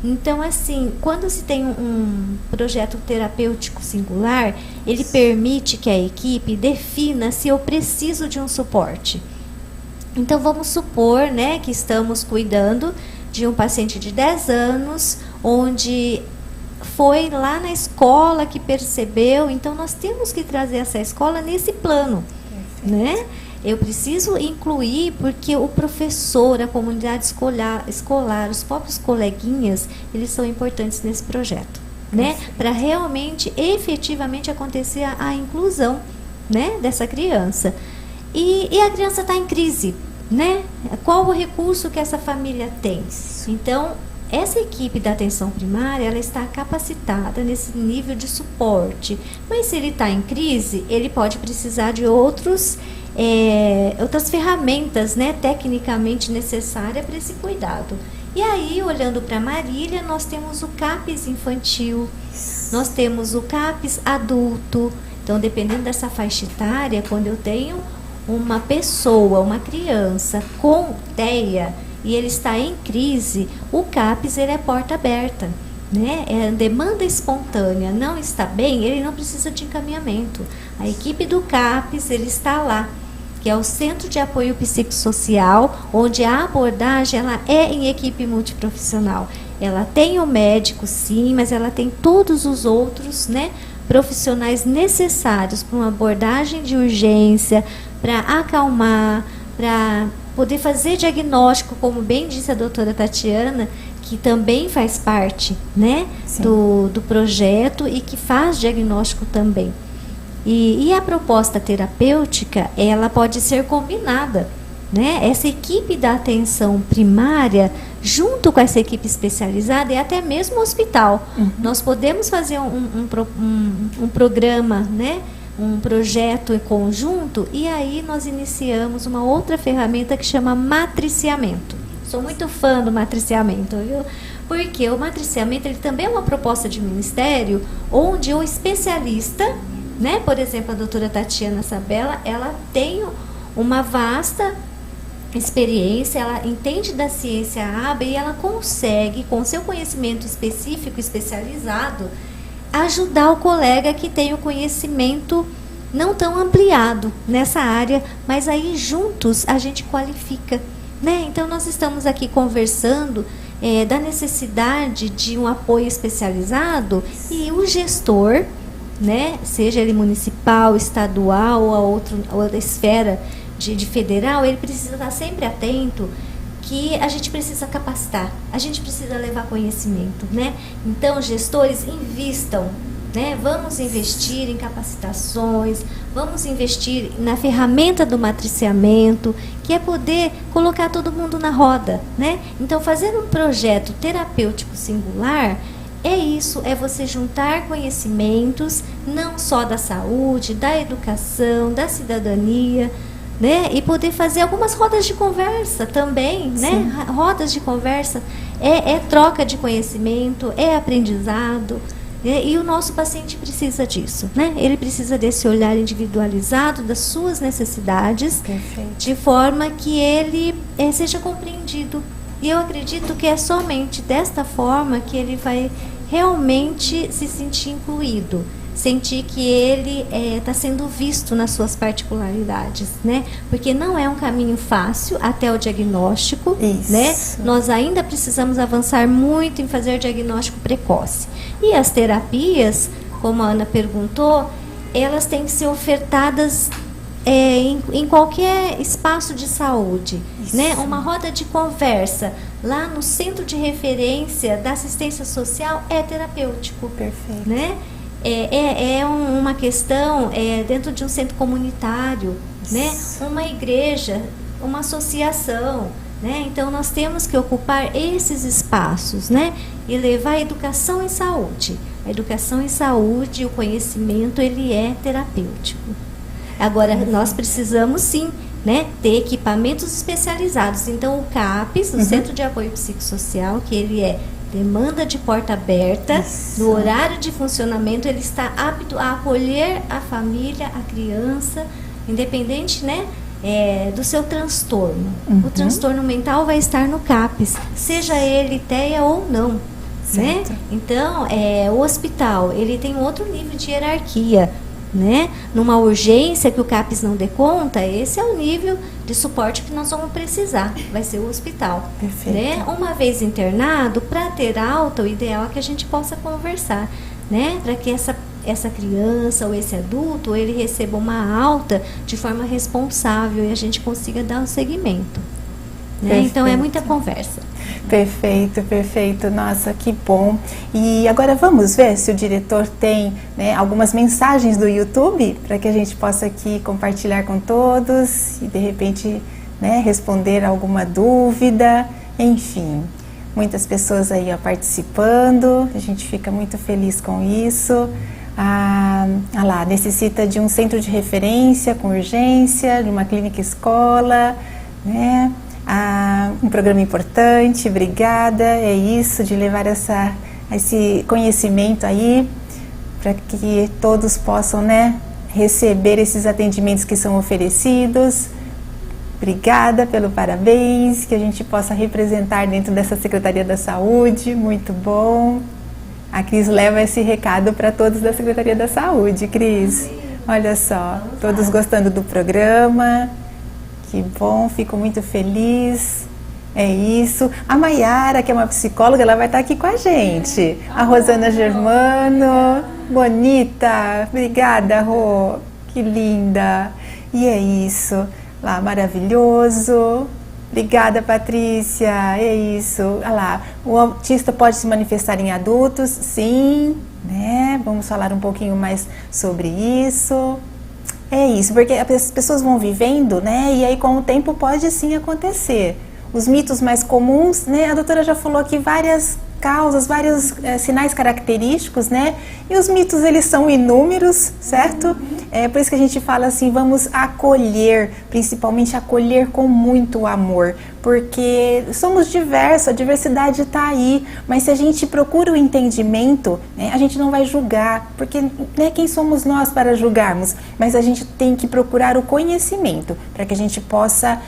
Então, assim, quando se tem um projeto terapêutico singular, ele permite que a equipe defina se eu preciso de um suporte. Então, vamos supor, né, que estamos cuidando de um paciente de 10 anos, onde foi lá na escola que percebeu, então nós temos que trazer essa escola nesse plano, né? Eu preciso incluir, porque o professor, a comunidade escolar, os próprios coleguinhas, eles são importantes nesse projeto, né? Para realmente, efetivamente acontecer a inclusão, né, dessa criança. E a criança está em crise, né? Qual o recurso que essa família tem? Então, essa equipe da atenção primária, ela está capacitada nesse nível de suporte. Mas se ele está em crise, ele pode precisar de outras ferramentas, né, tecnicamente necessárias para esse cuidado. E aí, olhando para Marília, nós temos o CAPS infantil, nós temos o CAPS adulto. Então, dependendo dessa faixa etária, quando eu tenho uma pessoa, uma criança com TEA e ele está em crise, o CAPS ele é porta aberta, né? É demanda espontânea, não está bem, ele não precisa de encaminhamento. A equipe do CAPS ele está lá, que é o Centro de Apoio Psicossocial, onde a abordagem ela é em equipe multiprofissional. Ela tem o médico, sim, mas ela tem todos os outros, né, profissionais necessários para uma abordagem de urgência, para acalmar, para poder fazer diagnóstico, como bem disse a doutora Tatiana, que também faz parte, né, do projeto e que faz diagnóstico também. E a proposta terapêutica, ela pode ser combinada, né? Essa equipe da atenção primária, junto com essa equipe especializada, e até mesmo o hospital. Nós podemos fazer um programa, né? Um projeto em conjunto, e aí nós iniciamos uma outra ferramenta que chama matriciamento. Sou muito fã do matriciamento, viu? Porque o matriciamento ele também é uma proposta de ministério, onde o especialista, né? Por exemplo, a doutora Tatiana Sabella, ela tem uma vasta experiência, ela entende da ciência ABA e ela consegue, com seu conhecimento específico, especializado, ajudar o colega que tem o conhecimento não tão ampliado nessa área, mas aí juntos a gente qualifica, né? Então nós estamos aqui conversando da necessidade de um apoio especializado e o gestor, né, seja ele municipal, estadual ou a outra esfera de federal, ele precisa estar sempre atento que a gente precisa capacitar, a gente precisa levar conhecimento, né? Então, gestores, invistam, né? Vamos investir em capacitações, vamos investir na ferramenta do matriciamento, que é poder colocar todo mundo na roda, né? Então, fazer um projeto terapêutico singular é isso, é você juntar conhecimentos, não só da saúde, da educação, da cidadania, né? E poder fazer algumas rodas de conversa também, né? Rodas de conversa é troca de conhecimento, é aprendizado, né? E o nosso paciente precisa disso, né? Ele precisa desse olhar individualizado das suas necessidades, de forma que ele seja compreendido. E eu acredito que é somente desta forma que ele vai realmente se sentir incluído, sentir que ele está sendo visto nas suas particularidades, né? Porque não é um caminho fácil até o diagnóstico, né? Nós ainda precisamos avançar muito em fazer diagnóstico precoce. E as terapias, como a Ana perguntou, elas têm que ser ofertadas em qualquer espaço de saúde, né? Uma roda de conversa lá no centro de referência da assistência social é terapêutico, né? Uma questão dentro de um centro comunitário, né? Uma igreja, uma associação, né? Então nós temos que ocupar esses espaços, né? E levar a educação em saúde. A educação em saúde, o conhecimento, ele é terapêutico. Agora, nós precisamos sim, né, ter equipamentos especializados. Então, o CAPS, o Centro de Apoio Psicossocial, que ele é demanda de porta aberta, no horário de funcionamento, ele está apto a acolher a família, a criança, independente, né, do seu transtorno. O transtorno mental vai estar no CAPS, seja ele TEA ou não. Né? Então, o hospital, ele tem outro nível de hierarquia, né? Numa urgência que o CAPS não dê conta, esse é o nível de suporte que nós vamos precisar, vai ser o hospital. Né? Uma vez internado, para ter alta, o ideal é que a gente possa conversar, né? Para que essa criança ou esse adulto, ele receba uma alta de forma responsável e a gente consiga dar um seguimento. Né? Então, é muita conversa. Perfeito, perfeito. Nossa, que bom. E agora vamos ver se o diretor tem, né, algumas mensagens do YouTube para que a gente possa aqui compartilhar com todos e de repente, né, responder alguma dúvida, enfim. muitas pessoas aí ó, participando, a gente fica muito feliz com isso. Lá, necessita de um centro de referência com urgência, de uma clínica escola, né? Um programa importante, obrigada, é isso, de levar esse conhecimento aí, para que todos possam, né, receber esses atendimentos que são oferecidos. Obrigada pelo parabéns, que a gente possa representar dentro dessa Secretaria da Saúde, muito bom. A Cris leva esse recado para todos da Secretaria da Saúde. Cris, olha só, todos gostando do programa, que bom, fico muito feliz. É isso. A Maiara, que é uma psicóloga, ela vai estar aqui com a gente. A Rosana Germano, bonita, obrigada, Rô, que linda. E é isso, lá, maravilhoso. Obrigada, Patrícia, é isso. Olha lá, o autista pode se manifestar em adultos? Sim, né? Vamos falar um pouquinho mais sobre isso. É isso, porque as pessoas vão vivendo, né? E aí com o tempo pode sim acontecer. Os mitos mais comuns, né? A doutora já falou aqui várias causas, vários sinais característicos, né? E os mitos, eles são inúmeros, certo? É por isso que a gente fala assim, vamos acolher, principalmente acolher com muito amor, porque somos diversos, a diversidade está aí, mas se a gente procura o entendimento, né, a gente não vai julgar, porque né, quem somos nós para julgarmos? Mas a gente tem que procurar o conhecimento, para que a gente possa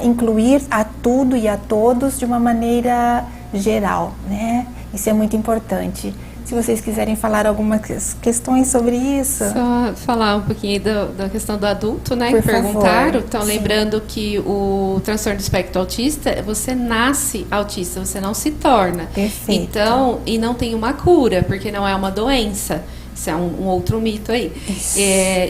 incluir a tudo e a todos de uma maneira geral, né? Isso é muito importante. Se vocês quiserem falar algumas questões sobre isso. Só falar um pouquinho da questão do adulto, né? Por que perguntaram. favor. Então, Sim. Lembrando que o transtorno do espectro autista, você nasce autista, você não se torna. Perfeito. Então, e não tem uma cura, porque não é uma doença. Isso é um outro mito aí.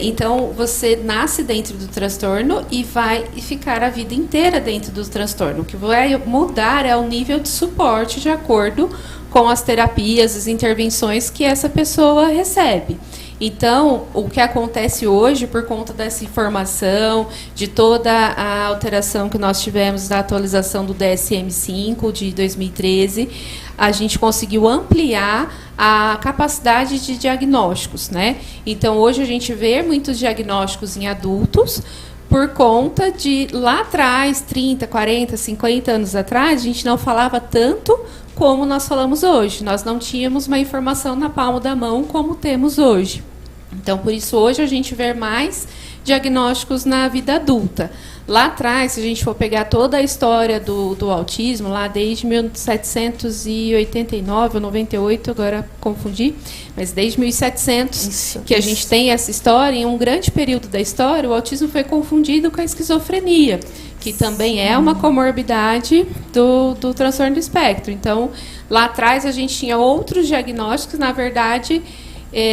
Então, você nasce dentro do transtorno e vai ficar a vida inteira dentro do transtorno. O que vai mudar é o nível de suporte de acordo com as terapias, as intervenções que essa pessoa recebe. Então, o que acontece hoje, por conta dessa informação, de toda a alteração que nós tivemos da atualização do DSM-5 de 2013, a gente conseguiu ampliar a capacidade de diagnósticos, né? Então, hoje a gente vê muitos diagnósticos em adultos, por conta de lá atrás, 30, 40, 50 anos atrás, a gente não falava tanto como nós falamos hoje. Nós não tínhamos uma informação na palma da mão como temos hoje. Então, por isso, hoje a gente vê mais diagnósticos na vida adulta. Lá atrás, se a gente for pegar toda a história do autismo, lá desde 1789 ou 98, agora confundi, mas desde 1700 que a gente tem essa história, em um grande período da história, o autismo foi confundido com a esquizofrenia, que também é uma comorbidade do transtorno do espectro. Então, lá atrás a gente tinha outros diagnósticos, na verdade,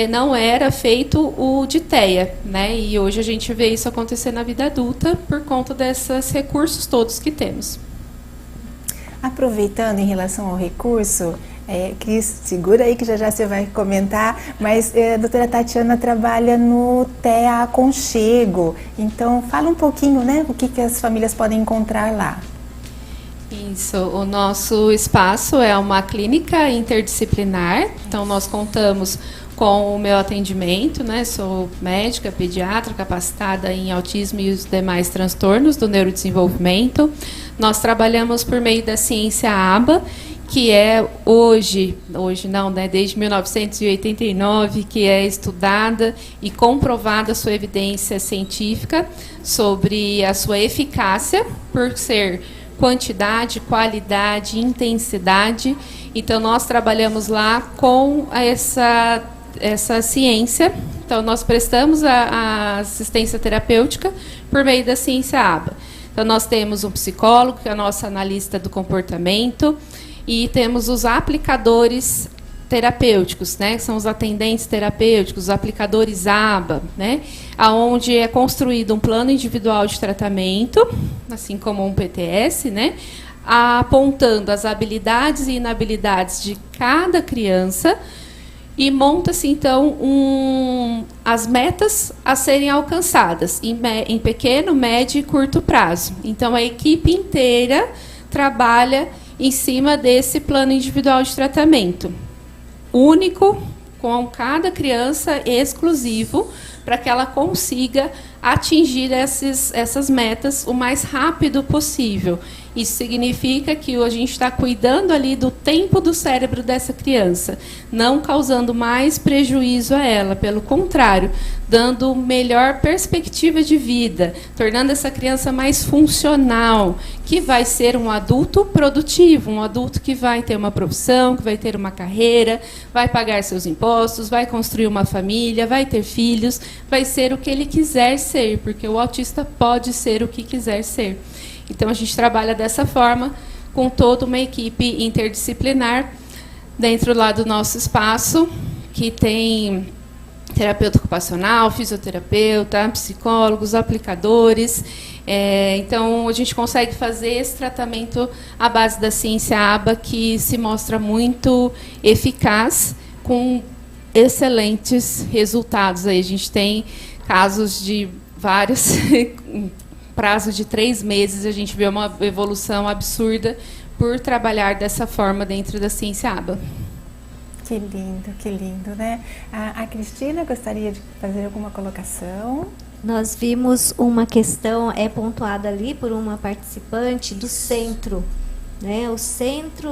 não era feito o de TEA, né? E hoje a gente vê isso acontecer na vida adulta por conta desses recursos todos que temos. Aproveitando em relação ao recurso, Cris, segura aí que já você vai comentar, mas a doutora Tatiana trabalha no TEA Aconchego, então fala um pouquinho, né, o que as famílias podem encontrar lá. Isso, o nosso espaço é uma clínica interdisciplinar, então nós contamos com o meu atendimento, né? Sou médica, pediatra, capacitada em autismo e os demais transtornos do neurodesenvolvimento. Nós trabalhamos por meio da ciência ABA, que é hoje não, né? Desde 1989, que é estudada e comprovada a sua evidência científica sobre a sua eficácia, por ser quantidade, qualidade, intensidade. Então, nós trabalhamos lá com essa ciência. Então, nós prestamos a assistência terapêutica por meio da ciência ABA. Então, nós temos um psicólogo, que é a nossa analista do comportamento, e temos os aplicadores terapêuticos, né, que são os atendentes terapêuticos, os aplicadores ABA, né, onde é construído um plano individual de tratamento, assim como um PTS, né, apontando as habilidades e inabilidades de cada criança, e monta-se, então, as metas a serem alcançadas em pequeno, médio e curto prazo. Então, a equipe inteira trabalha em cima desse plano individual de tratamento. Único, com cada criança, exclusivo, para que ela consiga atingir essas metas o mais rápido possível. Isso significa que a gente está cuidando ali do tempo do cérebro dessa criança, não causando mais prejuízo a ela, pelo contrário, dando melhor perspectiva de vida, tornando essa criança mais funcional, que vai ser um adulto produtivo, um adulto que vai ter uma profissão, que vai ter uma carreira, vai pagar seus impostos, vai construir uma família, vai ter filhos, vai ser o que ele quiser ser, porque o autista pode ser o que quiser ser. Então, a gente trabalha dessa forma, com toda uma equipe interdisciplinar, dentro lá do nosso espaço, que tem terapeuta ocupacional, fisioterapeuta, psicólogos, aplicadores. Então, a gente consegue fazer esse tratamento à base da ciência ABA, que se mostra muito eficaz, com excelentes resultados. Aí a gente tem casos de vários... prazo de 3 meses, a gente vê uma evolução absurda por trabalhar dessa forma dentro da ciência ABA. Que lindo, né? A Cristina gostaria de fazer alguma colocação? Nós vimos uma questão, pontuada ali por uma participante do centro, né? O centro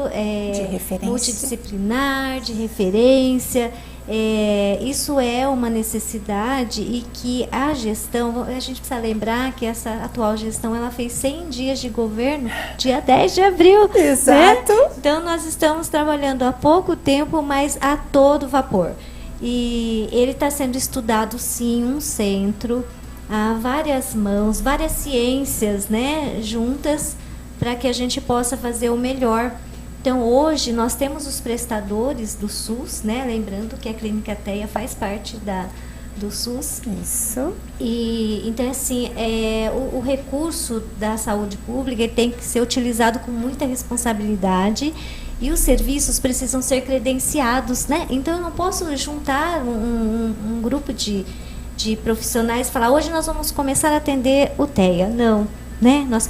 de referência, multidisciplinar, de referência. Isso é uma necessidade, e que a gestão, a gente precisa lembrar que essa atual gestão, ela fez 100 dias de governo dia 10 de abril. Exato. Né? Então, nós estamos trabalhando há pouco tempo, mas a todo vapor. E ele está sendo estudado, sim, um centro, há várias mãos, várias ciências, né, juntas, para que a gente possa fazer o melhor. Então, hoje, nós temos os prestadores do SUS, né? Lembrando que a Clínica TEA faz parte do SUS. Isso. E, então, assim, o recurso da saúde pública tem que ser utilizado com muita responsabilidade, e os serviços precisam ser credenciados, né? Então, eu não posso juntar um grupo de profissionais e falar, hoje nós vamos começar a atender o TEA. Não. Né? Nós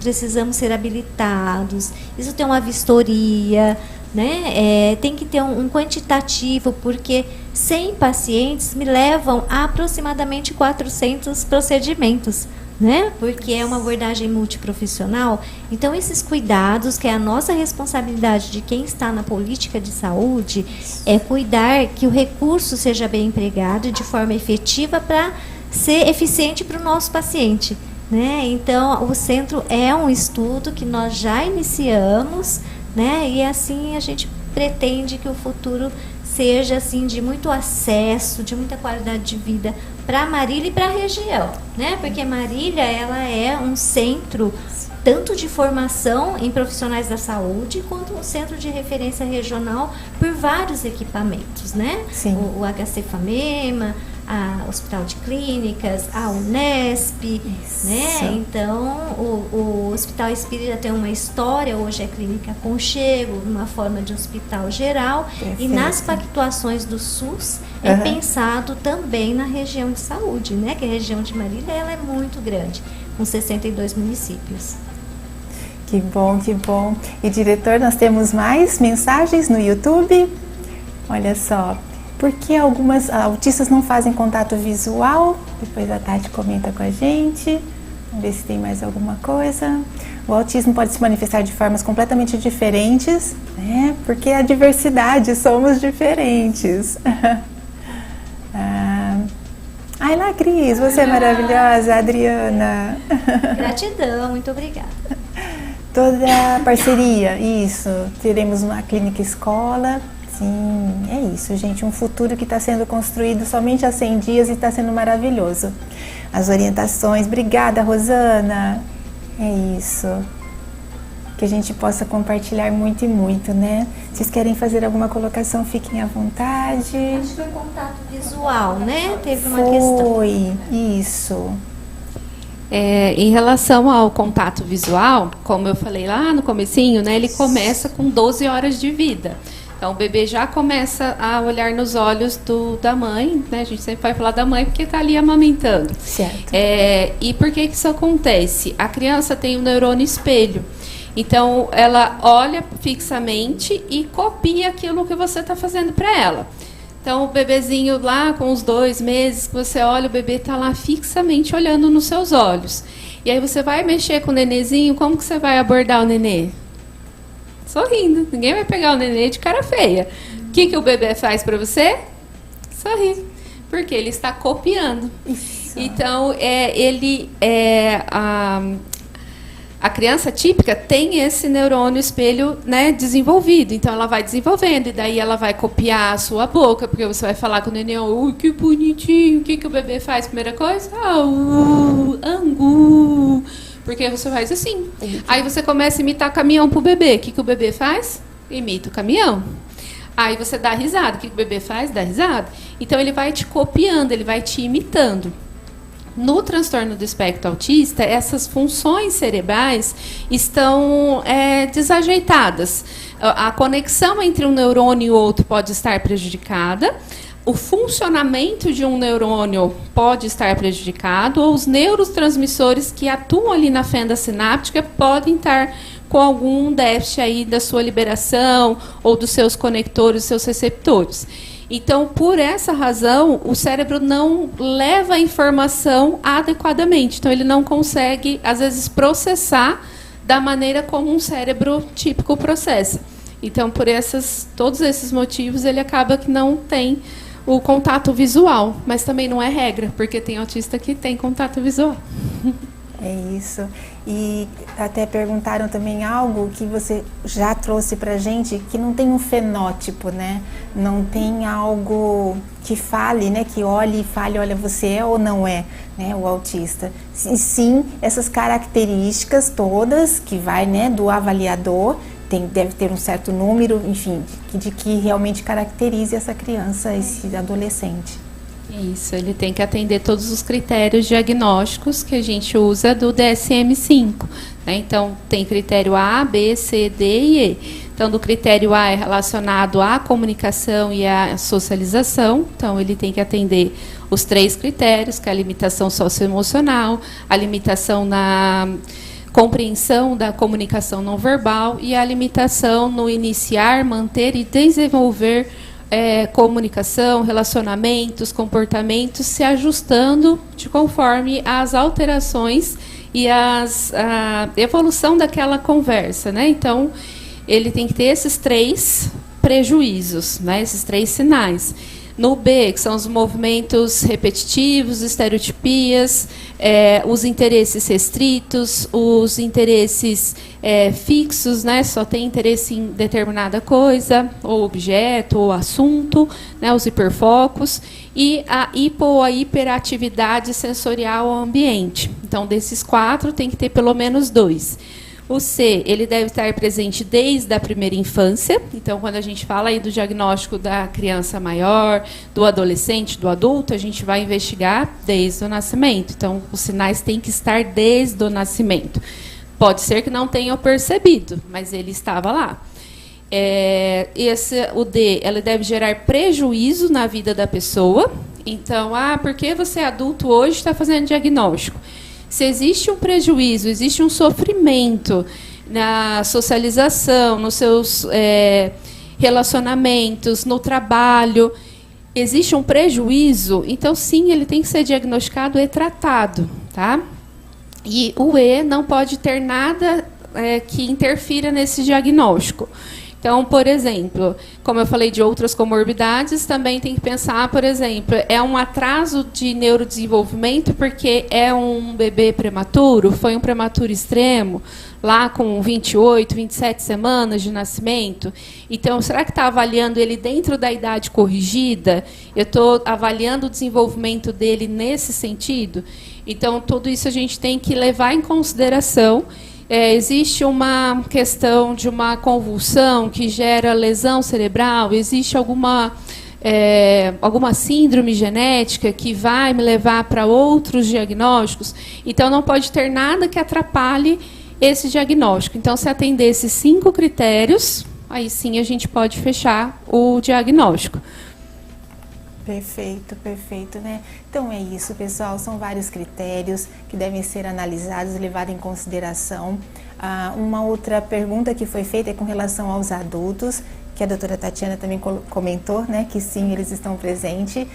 precisamos ser habilitados, isso tem uma vistoria, né? Tem que ter um quantitativo, porque 100 pacientes me levam a aproximadamente 400 procedimentos, né? Porque é uma abordagem multiprofissional. Então, esses cuidados, que é a nossa responsabilidade de quem está na política de saúde, é cuidar que o recurso seja bem empregado de forma efetiva para ser eficiente para o nosso paciente. Né? Então, o centro é um estudo que nós já iniciamos, né? E assim a gente pretende que o futuro seja assim, de muito acesso, de muita qualidade de vida para Marília e para a região, né? Porque Marília, ela é um centro tanto de formação em profissionais da saúde, quanto um centro de referência regional por vários equipamentos, né? Sim. O HC FAMEMA, a Hospital de Clínicas, a Unesp, né? Então, o Hospital Espírita tem uma história, hoje é Clínica Conchego, uma forma de hospital geral. Perfeito. E nas pactuações do SUS é pensado também na região de saúde, né? Que a região de Marília, ela é muito grande, com 62 municípios. Que bom, que bom. E, diretor, nós temos mais mensagens no YouTube. Olha só. Por que algumas autistas não fazem contato visual? Depois a Tati comenta com a gente. Vamos ver se tem mais alguma coisa. O autismo pode se manifestar de formas completamente diferentes, né? Porque a diversidade, somos diferentes. Ai lá, Cris, você é maravilhosa, Adriana. Gratidão, muito obrigada. Toda a parceria, isso. Teremos uma clínica escola. Sim, é isso, gente. Um futuro que está sendo construído somente há 100 dias e está sendo maravilhoso. As orientações. Obrigada, Rosana. É isso. Que a gente possa compartilhar muito e muito, né? Vocês querem fazer alguma colocação, fiquem à vontade. Acho que foi contato visual, né? Teve uma questão. Foi, isso. Em relação ao contato visual, como eu falei lá no comecinho, né? Ele começa com 12 horas de vida. Então, o bebê já começa a olhar nos olhos da mãe, né? A gente sempre vai falar da mãe porque está ali amamentando. Certo. E por que isso acontece? A criança tem um neurônio espelho. Então, ela olha fixamente e copia aquilo que você está fazendo para ela. Então, o bebezinho lá com os 2 meses, você olha, o bebê está lá fixamente olhando nos seus olhos. E aí você vai mexer com o nenezinho, como que você vai abordar o nenê? Sorrindo. Ninguém vai pegar o nenê de cara feia. O que o bebê faz para você? Sorrir. Porque ele está copiando. Isso. Então, a criança típica tem esse neurônio espelho, né, desenvolvido. Então, ela vai desenvolvendo e daí ela vai copiar a sua boca, porque você vai falar com o neném, que bonitinho. O que o bebê faz? Primeira coisa? Angu. Porque você faz assim. Aí você começa a imitar caminhão pro bebê. O que o bebê faz? Imita o caminhão. Aí você dá risada. O que o bebê faz? Dá risada. Então, ele vai te copiando, ele vai te imitando. No transtorno do espectro autista, essas funções cerebrais estão desajeitadas. A conexão entre um neurônio e o outro pode estar prejudicada. O funcionamento de um neurônio pode estar prejudicado, ou os neurotransmissores que atuam ali na fenda sináptica podem estar com algum déficit aí da sua liberação ou dos seus conectores, seus receptores. Então, por essa razão, o cérebro não leva a informação adequadamente. Então, ele não consegue, às vezes, processar da maneira como um cérebro típico processa. Então, por todos esses motivos, ele acaba que não tem o contato visual. Mas também não é regra, porque tem autista que tem contato visual. É isso. E até perguntaram também algo que você já trouxe pra gente, que não tem um fenótipo, né? Não tem algo que fale, né? Que olhe e fale, olha, você é ou não é, né? O autista. E sim, essas características todas que vai, né? Do avaliador, deve ter um certo número, enfim, de que realmente caracterize essa criança, esse adolescente. Isso, ele tem que atender todos os critérios diagnósticos que a gente usa do DSM-5. Né? Então, tem critério A, B, C, D e E. Então, do critério A é relacionado à comunicação e à socialização. Então, ele tem que atender os 3 critérios, que é a limitação socioemocional, a limitação na compreensão da comunicação não verbal e a limitação no iniciar, manter e desenvolver comunicação, relacionamentos, comportamentos, se ajustando de conforme as alterações e a evolução daquela conversa, né? Então, ele tem que ter esses 3 prejuízos, né? Esses 3 sinais. No B, que são os movimentos repetitivos, estereotipias, os interesses restritos, os interesses fixos, né? Só tem interesse em determinada coisa, ou objeto, ou assunto, né? Os hiperfocos, e a hipo ou a hiperatividade sensorial ao ambiente. Então, desses 4, tem que ter pelo menos 2. O C, ele deve estar presente desde a primeira infância. Então, quando a gente fala aí do diagnóstico da criança maior, do adolescente, do adulto, a gente vai investigar desde o nascimento. Então, os sinais têm que estar desde o nascimento. Pode ser que não tenham percebido, mas ele estava lá. O D, ela deve gerar prejuízo na vida da pessoa. Então, por que você é adulto hoje está fazendo diagnóstico? Se existe um prejuízo, existe um sofrimento na socialização, nos seus relacionamentos, no trabalho, existe um prejuízo, então sim, ele tem que ser diagnosticado e tratado, tá? E o E não pode ter nada que interfira nesse diagnóstico. Então, por exemplo, como eu falei de outras comorbidades, também tem que pensar, por exemplo, é um atraso de neurodesenvolvimento porque é um bebê prematuro, foi um prematuro extremo, lá com 28, 27 semanas de nascimento. Então, será que está avaliando ele dentro da idade corrigida? Eu estou avaliando o desenvolvimento dele nesse sentido? Então, tudo isso a gente tem que levar em consideração. Existe uma questão de uma convulsão que gera lesão cerebral? Existe alguma síndrome genética que vai me levar para outros diagnósticos? Então, não pode ter nada que atrapalhe esse diagnóstico. Então, se atender esses 5 critérios, aí sim a gente pode fechar o diagnóstico. Perfeito, perfeito, né? Então é isso, pessoal, são vários critérios que devem ser analisados e levados em consideração. Uma outra pergunta que foi feita é com relação aos adultos, que a doutora Tatiana também comentou, né, que sim, eles estão presentes.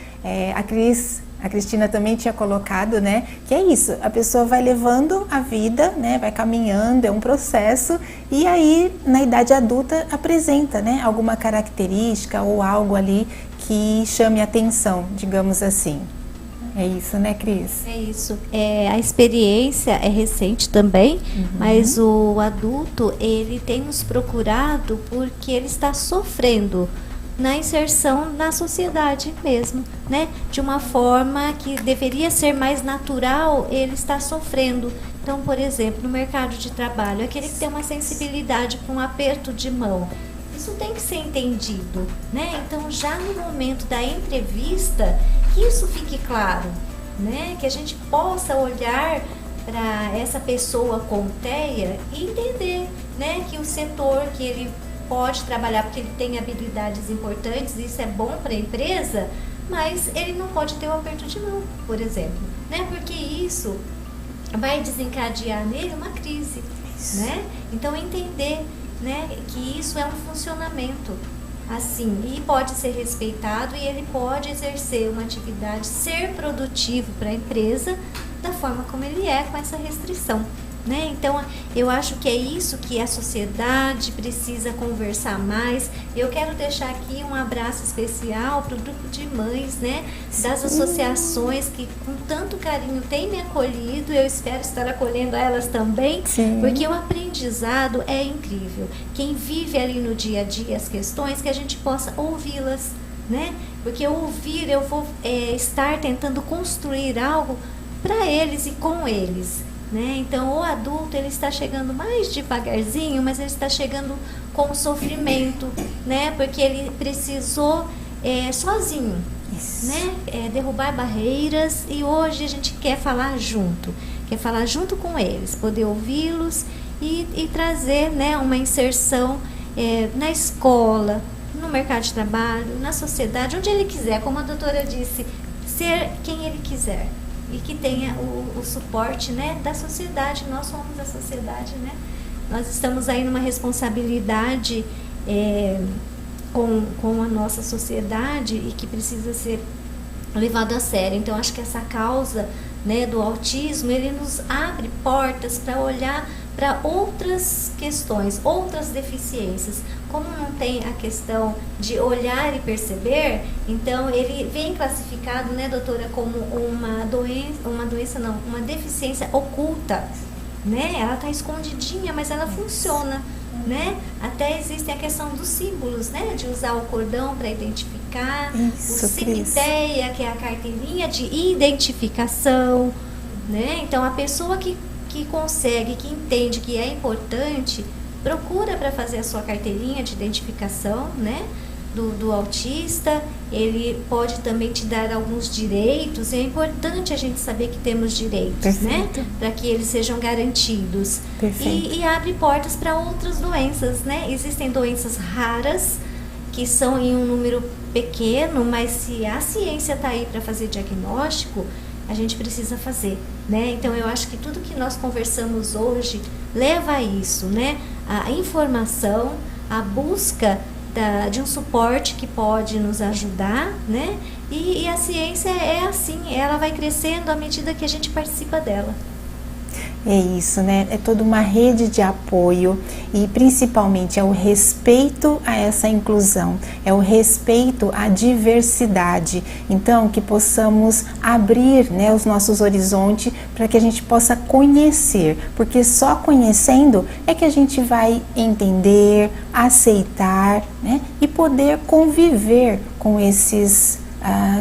A Cristina também tinha colocado, né, que é isso, a pessoa vai levando a vida, né, vai caminhando, é um processo, e aí na idade adulta apresenta, né, alguma característica ou algo ali que chame atenção, digamos assim. É isso, né, Cris? É isso. A experiência é recente também, mas o adulto, ele tem nos procurado porque ele está sofrendo na inserção na sociedade mesmo, né? De uma forma que deveria ser mais natural, ele está sofrendo. Então, por exemplo, no mercado de trabalho, aquele que tem uma sensibilidade para um aperto de mão, isso tem que ser entendido, né? Então, já no momento da entrevista, que isso fique claro, né? Que a gente possa olhar para essa pessoa com TEA e entender, né? Que o setor que ele pode trabalhar porque ele tem habilidades importantes, isso é bom para a empresa, mas ele não pode ter o aperto de mão, por exemplo, né? Porque isso vai desencadear nele uma crise, né? Então, entender, né, que isso é um funcionamento assim, e pode ser respeitado, e ele pode exercer uma atividade, ser produtivo para a empresa da forma como ele é, com essa restrição, né? Então, eu acho que é isso que a sociedade precisa conversar mais. Eu quero deixar aqui um abraço especial para o grupo de mães, né, das associações que com tanto carinho têm me acolhido. Eu espero estar acolhendo elas também, porque o aprendizado é incrível. Quem vive ali no dia a dia as questões, que a gente possa ouvi-las, né? Porque ouvir, eu vou estar tentando construir algo para eles e com eles, né? Então, o adulto, ele está chegando mais devagarzinho, mas ele está chegando com sofrimento, né? Porque ele precisou sozinho, né? Derrubar barreiras, e hoje a gente quer falar junto com eles, poder ouvi-los e trazer, né, uma inserção na escola, no mercado de trabalho, na sociedade, onde ele quiser, como a doutora disse, ser quem ele quiser. E que tenha o suporte, né, da sociedade. Nós somos a sociedade, né? Nós estamos aí numa responsabilidade com a nossa sociedade e que precisa ser levado a sério. Então, acho que essa causa, né, do autismo, ele nos abre portas para olhar para outras questões, outras deficiências. Como não tem a questão de olhar e perceber, então ele vem classificado, né, doutora, como uma deficiência oculta, né? Ela está escondidinha, mas ela funciona, né? Até existe a questão dos símbolos, né? De usar o cordão para identificar, isso, o CIP-TEA, que é a carteirinha de identificação, né? Então, a pessoa que consegue, que entende que é importante, procura para fazer a sua carteirinha de identificação, né, do autista. Ele pode também te dar alguns direitos, é importante a gente saber que temos direitos, perfeito, né, para que eles sejam garantidos. Perfeito. E abre portas para outras doenças, né? Existem doenças raras, que são em um número pequeno, mas se a ciência está aí para fazer diagnóstico, a gente precisa fazer, né? Então, eu acho que tudo que nós conversamos hoje leva a isso, né? A informação, a busca de um suporte que pode nos ajudar, né? E a ciência é assim, ela vai crescendo à medida que a gente participa dela. É isso, né? É toda uma rede de apoio e principalmente é o respeito a essa inclusão, é o respeito à diversidade. Então, que possamos abrir, né, os nossos horizontes para que a gente possa conhecer, porque só conhecendo é que a gente vai entender, aceitar, né, e poder conviver com esses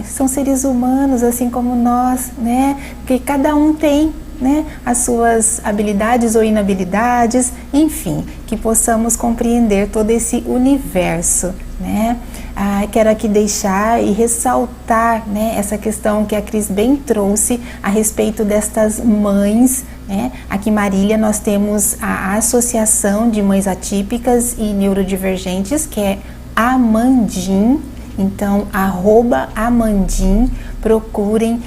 são seres humanos assim como nós, né? Porque cada um tem, né, as suas habilidades ou inabilidades, enfim, que possamos compreender todo esse universo, né? Quero aqui deixar e ressaltar, né, essa questão que a Cris bem trouxe a respeito destas mães, né? Aqui em Marília nós temos a Associação de Mães Atípicas e Neurodivergentes, que é a AMANDIM, Então, @Amandim, procurem,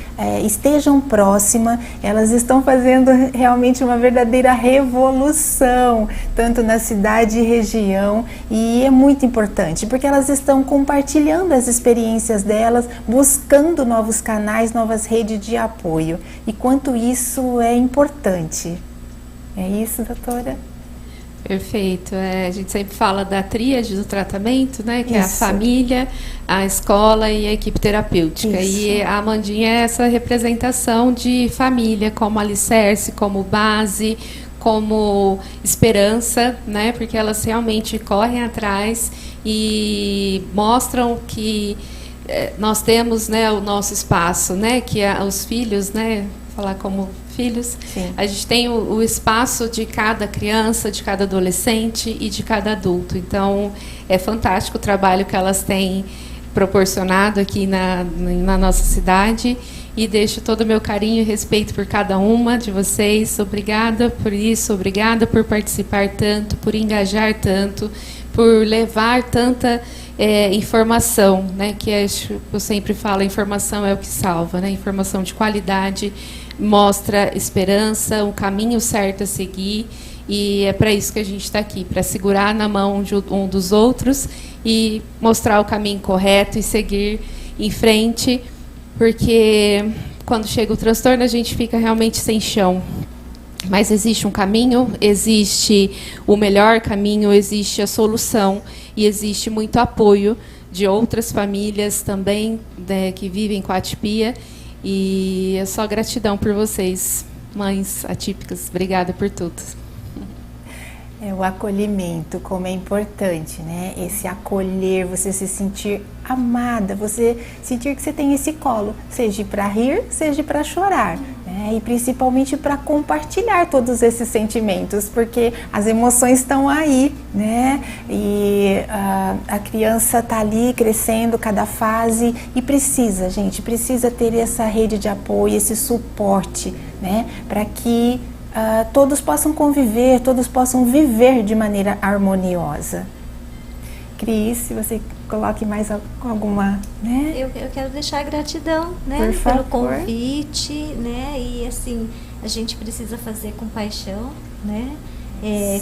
estejam próximas. Elas estão fazendo realmente uma verdadeira revolução, tanto na cidade e região, e é muito importante, porque elas estão compartilhando as experiências delas, buscando novos canais, novas redes de apoio. E quanto isso é importante. É isso, doutora? Perfeito. A gente sempre fala da tríade do tratamento, né? Que é a família, a escola e a equipe terapêutica. Isso. E a Amandinha é essa representação de família como alicerce, como base, como esperança, né? Porque elas realmente correm atrás e mostram que nós temos, né, o nosso espaço, né? Que os filhos, né? Falar como filhos. Sim. A gente tem o espaço de cada criança, de cada adolescente e de cada adulto. Então, é fantástico o trabalho que elas têm proporcionado aqui na nossa cidade. E deixo todo o meu carinho e respeito por cada uma de vocês. Obrigada por isso, obrigada por participar tanto, por engajar tanto, por levar tanta informação, né? Que eu sempre falo, a informação é o que salva, né? Informação de qualidade, mostra esperança, um caminho certo a seguir, e é para isso que a gente está aqui, para segurar na mão de um dos outros e mostrar o caminho correto e seguir em frente, porque quando chega o transtorno a gente fica realmente sem chão. Mas existe um caminho, existe o melhor caminho, existe a solução e existe muito apoio de outras famílias também, né, que vivem com a atipia. E é só gratidão por vocês, mães atípicas. Obrigada por tudo. O acolhimento, como é importante, né? Esse acolher, você se sentir amada, você sentir que você tem esse colo, seja para rir, seja para chorar, né? E principalmente para compartilhar todos esses sentimentos, porque as emoções estão aí, né? E a criança está ali crescendo cada fase e precisa, gente, precisa ter essa rede de apoio, esse suporte, né? Para que todos possam conviver, todos possam viver de maneira harmoniosa. Cris, se você coloque mais alguma, né? Eu quero deixar gratidão, né, por favor, pelo convite, né? E assim, a gente precisa fazer com paixão, né?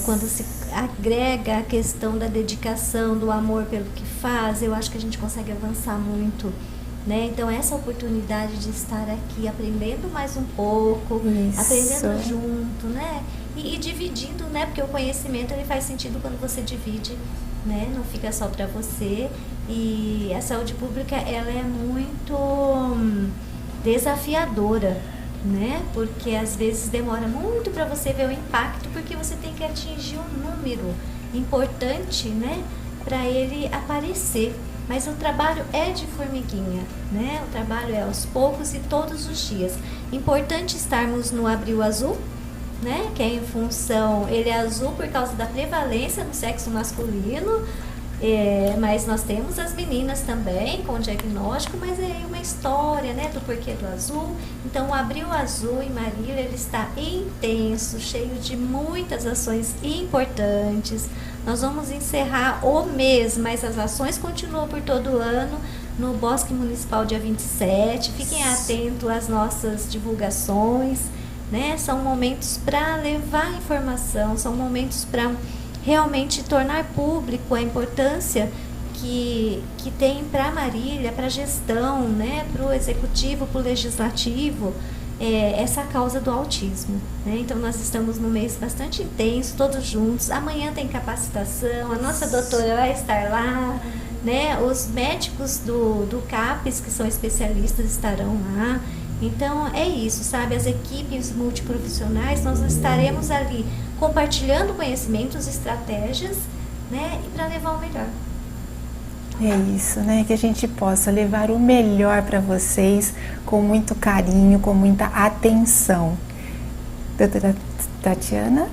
Quando se agrega a questão da dedicação, do amor pelo que faz, eu acho que a gente consegue avançar muito. Né? Então, essa oportunidade de estar aqui aprendendo mais um pouco, isso, aprendendo junto, né? E dividindo, né? Porque o conhecimento ele faz sentido quando você divide, né? Não fica só para você. E a saúde pública ela é muito desafiadora, né? Porque às vezes demora muito para você ver o impacto, porque você tem que atingir um número importante, né? Para ele aparecer. Mas o trabalho é de formiguinha, né? O trabalho é aos poucos e todos os dias. Importante estarmos no Abril Azul, né? Que é em função, ele é azul por causa da prevalência no sexo masculino, mas nós temos as meninas também com diagnóstico, mas é uma história, né? Do porquê do azul. Então, o Abril Azul em Marília, ele está intenso, cheio de muitas ações importantes. Nós vamos encerrar o mês, mas as ações continuam por todo o ano no Bosque Municipal dia 27. Fiquem atentos às nossas divulgações, né? São momentos para levar informação, são momentos para realmente tornar público a importância que tem para Marília, para a gestão, né? Para o executivo, para o legislativo, essa causa do autismo, né? Então nós estamos num mês bastante intenso, todos juntos. Amanhã tem capacitação, a nossa doutora vai estar lá, né? Os médicos do CAPES, que são especialistas, estarão lá. Então é isso, sabe? As equipes multiprofissionais, nós estaremos ali compartilhando conhecimentos, estratégias, né? E para levar o melhor. É isso, né? Que a gente possa levar o melhor para vocês com muito carinho, com muita atenção. Doutora Tatiana?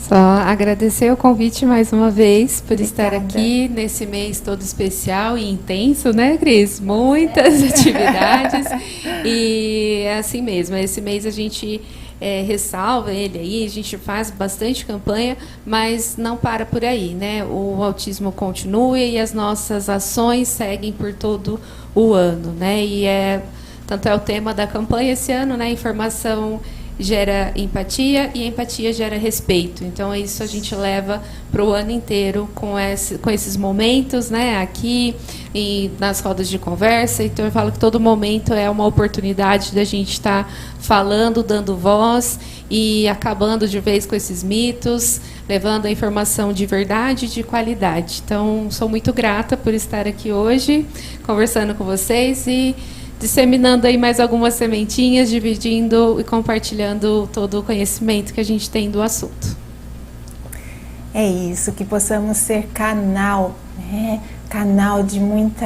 Só agradecer o convite mais uma vez por Obrigada. Estar aqui nesse mês todo especial e intenso, né, Cris? Muitas atividades. E é assim mesmo, esse mês a gente ressalva ele aí, a gente faz bastante campanha, mas não para por aí, né? O autismo continua e as nossas ações seguem por todo o ano, né? E tanto é o tema da campanha esse ano, né? Informação gera empatia e a empatia gera respeito. Então, isso a gente leva para o ano inteiro com esses momentos, né, aqui e nas rodas de conversa. Então, eu falo que todo momento é uma oportunidade da gente estar falando, dando voz e acabando de vez com esses mitos, levando a informação de verdade e de qualidade. Então, sou muito grata por estar aqui hoje, conversando com vocês e disseminando aí mais algumas sementinhas, dividindo e compartilhando todo o conhecimento que a gente tem do assunto. É isso, que possamos ser canal, né? Canal de muito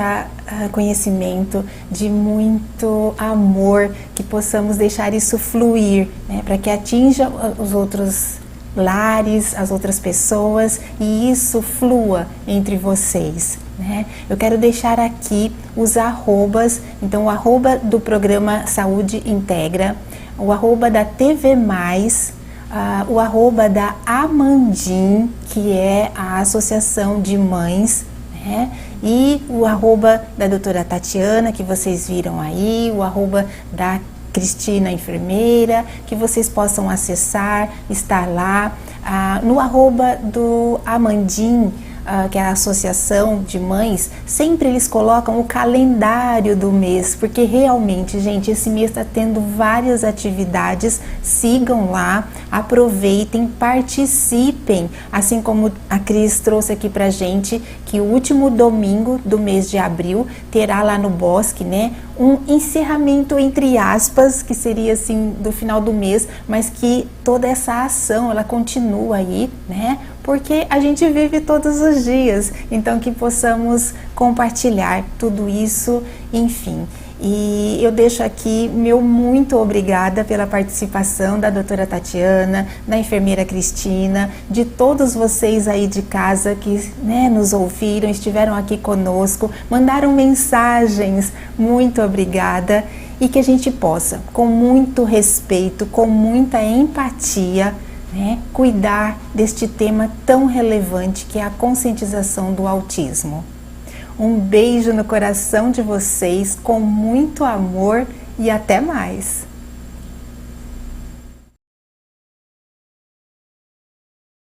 conhecimento, de muito amor, que possamos deixar isso fluir, né? Para que atinja os outros lares, as outras pessoas e isso flua entre vocês. Né? Eu quero deixar aqui os arrobas, então o arroba do programa Saúde Integra, o arroba da TV+, o arroba da Amandim, que é a Associação de Mães, né? E o arroba da doutora Tatiana, que vocês viram aí, o arroba da Cristina Enfermeira, que vocês possam acessar, estar lá. No arroba do Amandim, que é a Associação de Mães, sempre eles colocam o calendário do mês, porque realmente, gente, esse mês está tendo várias atividades. Sigam lá, aproveitem, participem, assim como a Cris trouxe aqui pra gente, que o último domingo do mês de abril terá lá no Bosque, né, um encerramento entre aspas, que seria assim do final do mês, mas que toda essa ação ela continua aí, né? Porque a gente vive todos os dias, então que possamos compartilhar tudo isso, enfim. E eu deixo aqui meu muito obrigada pela participação da doutora Tatiana, da enfermeira Cristina, de todos vocês aí de casa que, né, nos ouviram, estiveram aqui conosco, mandaram mensagens, muito obrigada. E que a gente possa, com muito respeito, com muita empatia, né, cuidar deste tema tão relevante que é a conscientização do autismo. Um beijo no coração de vocês, com muito amor e até mais!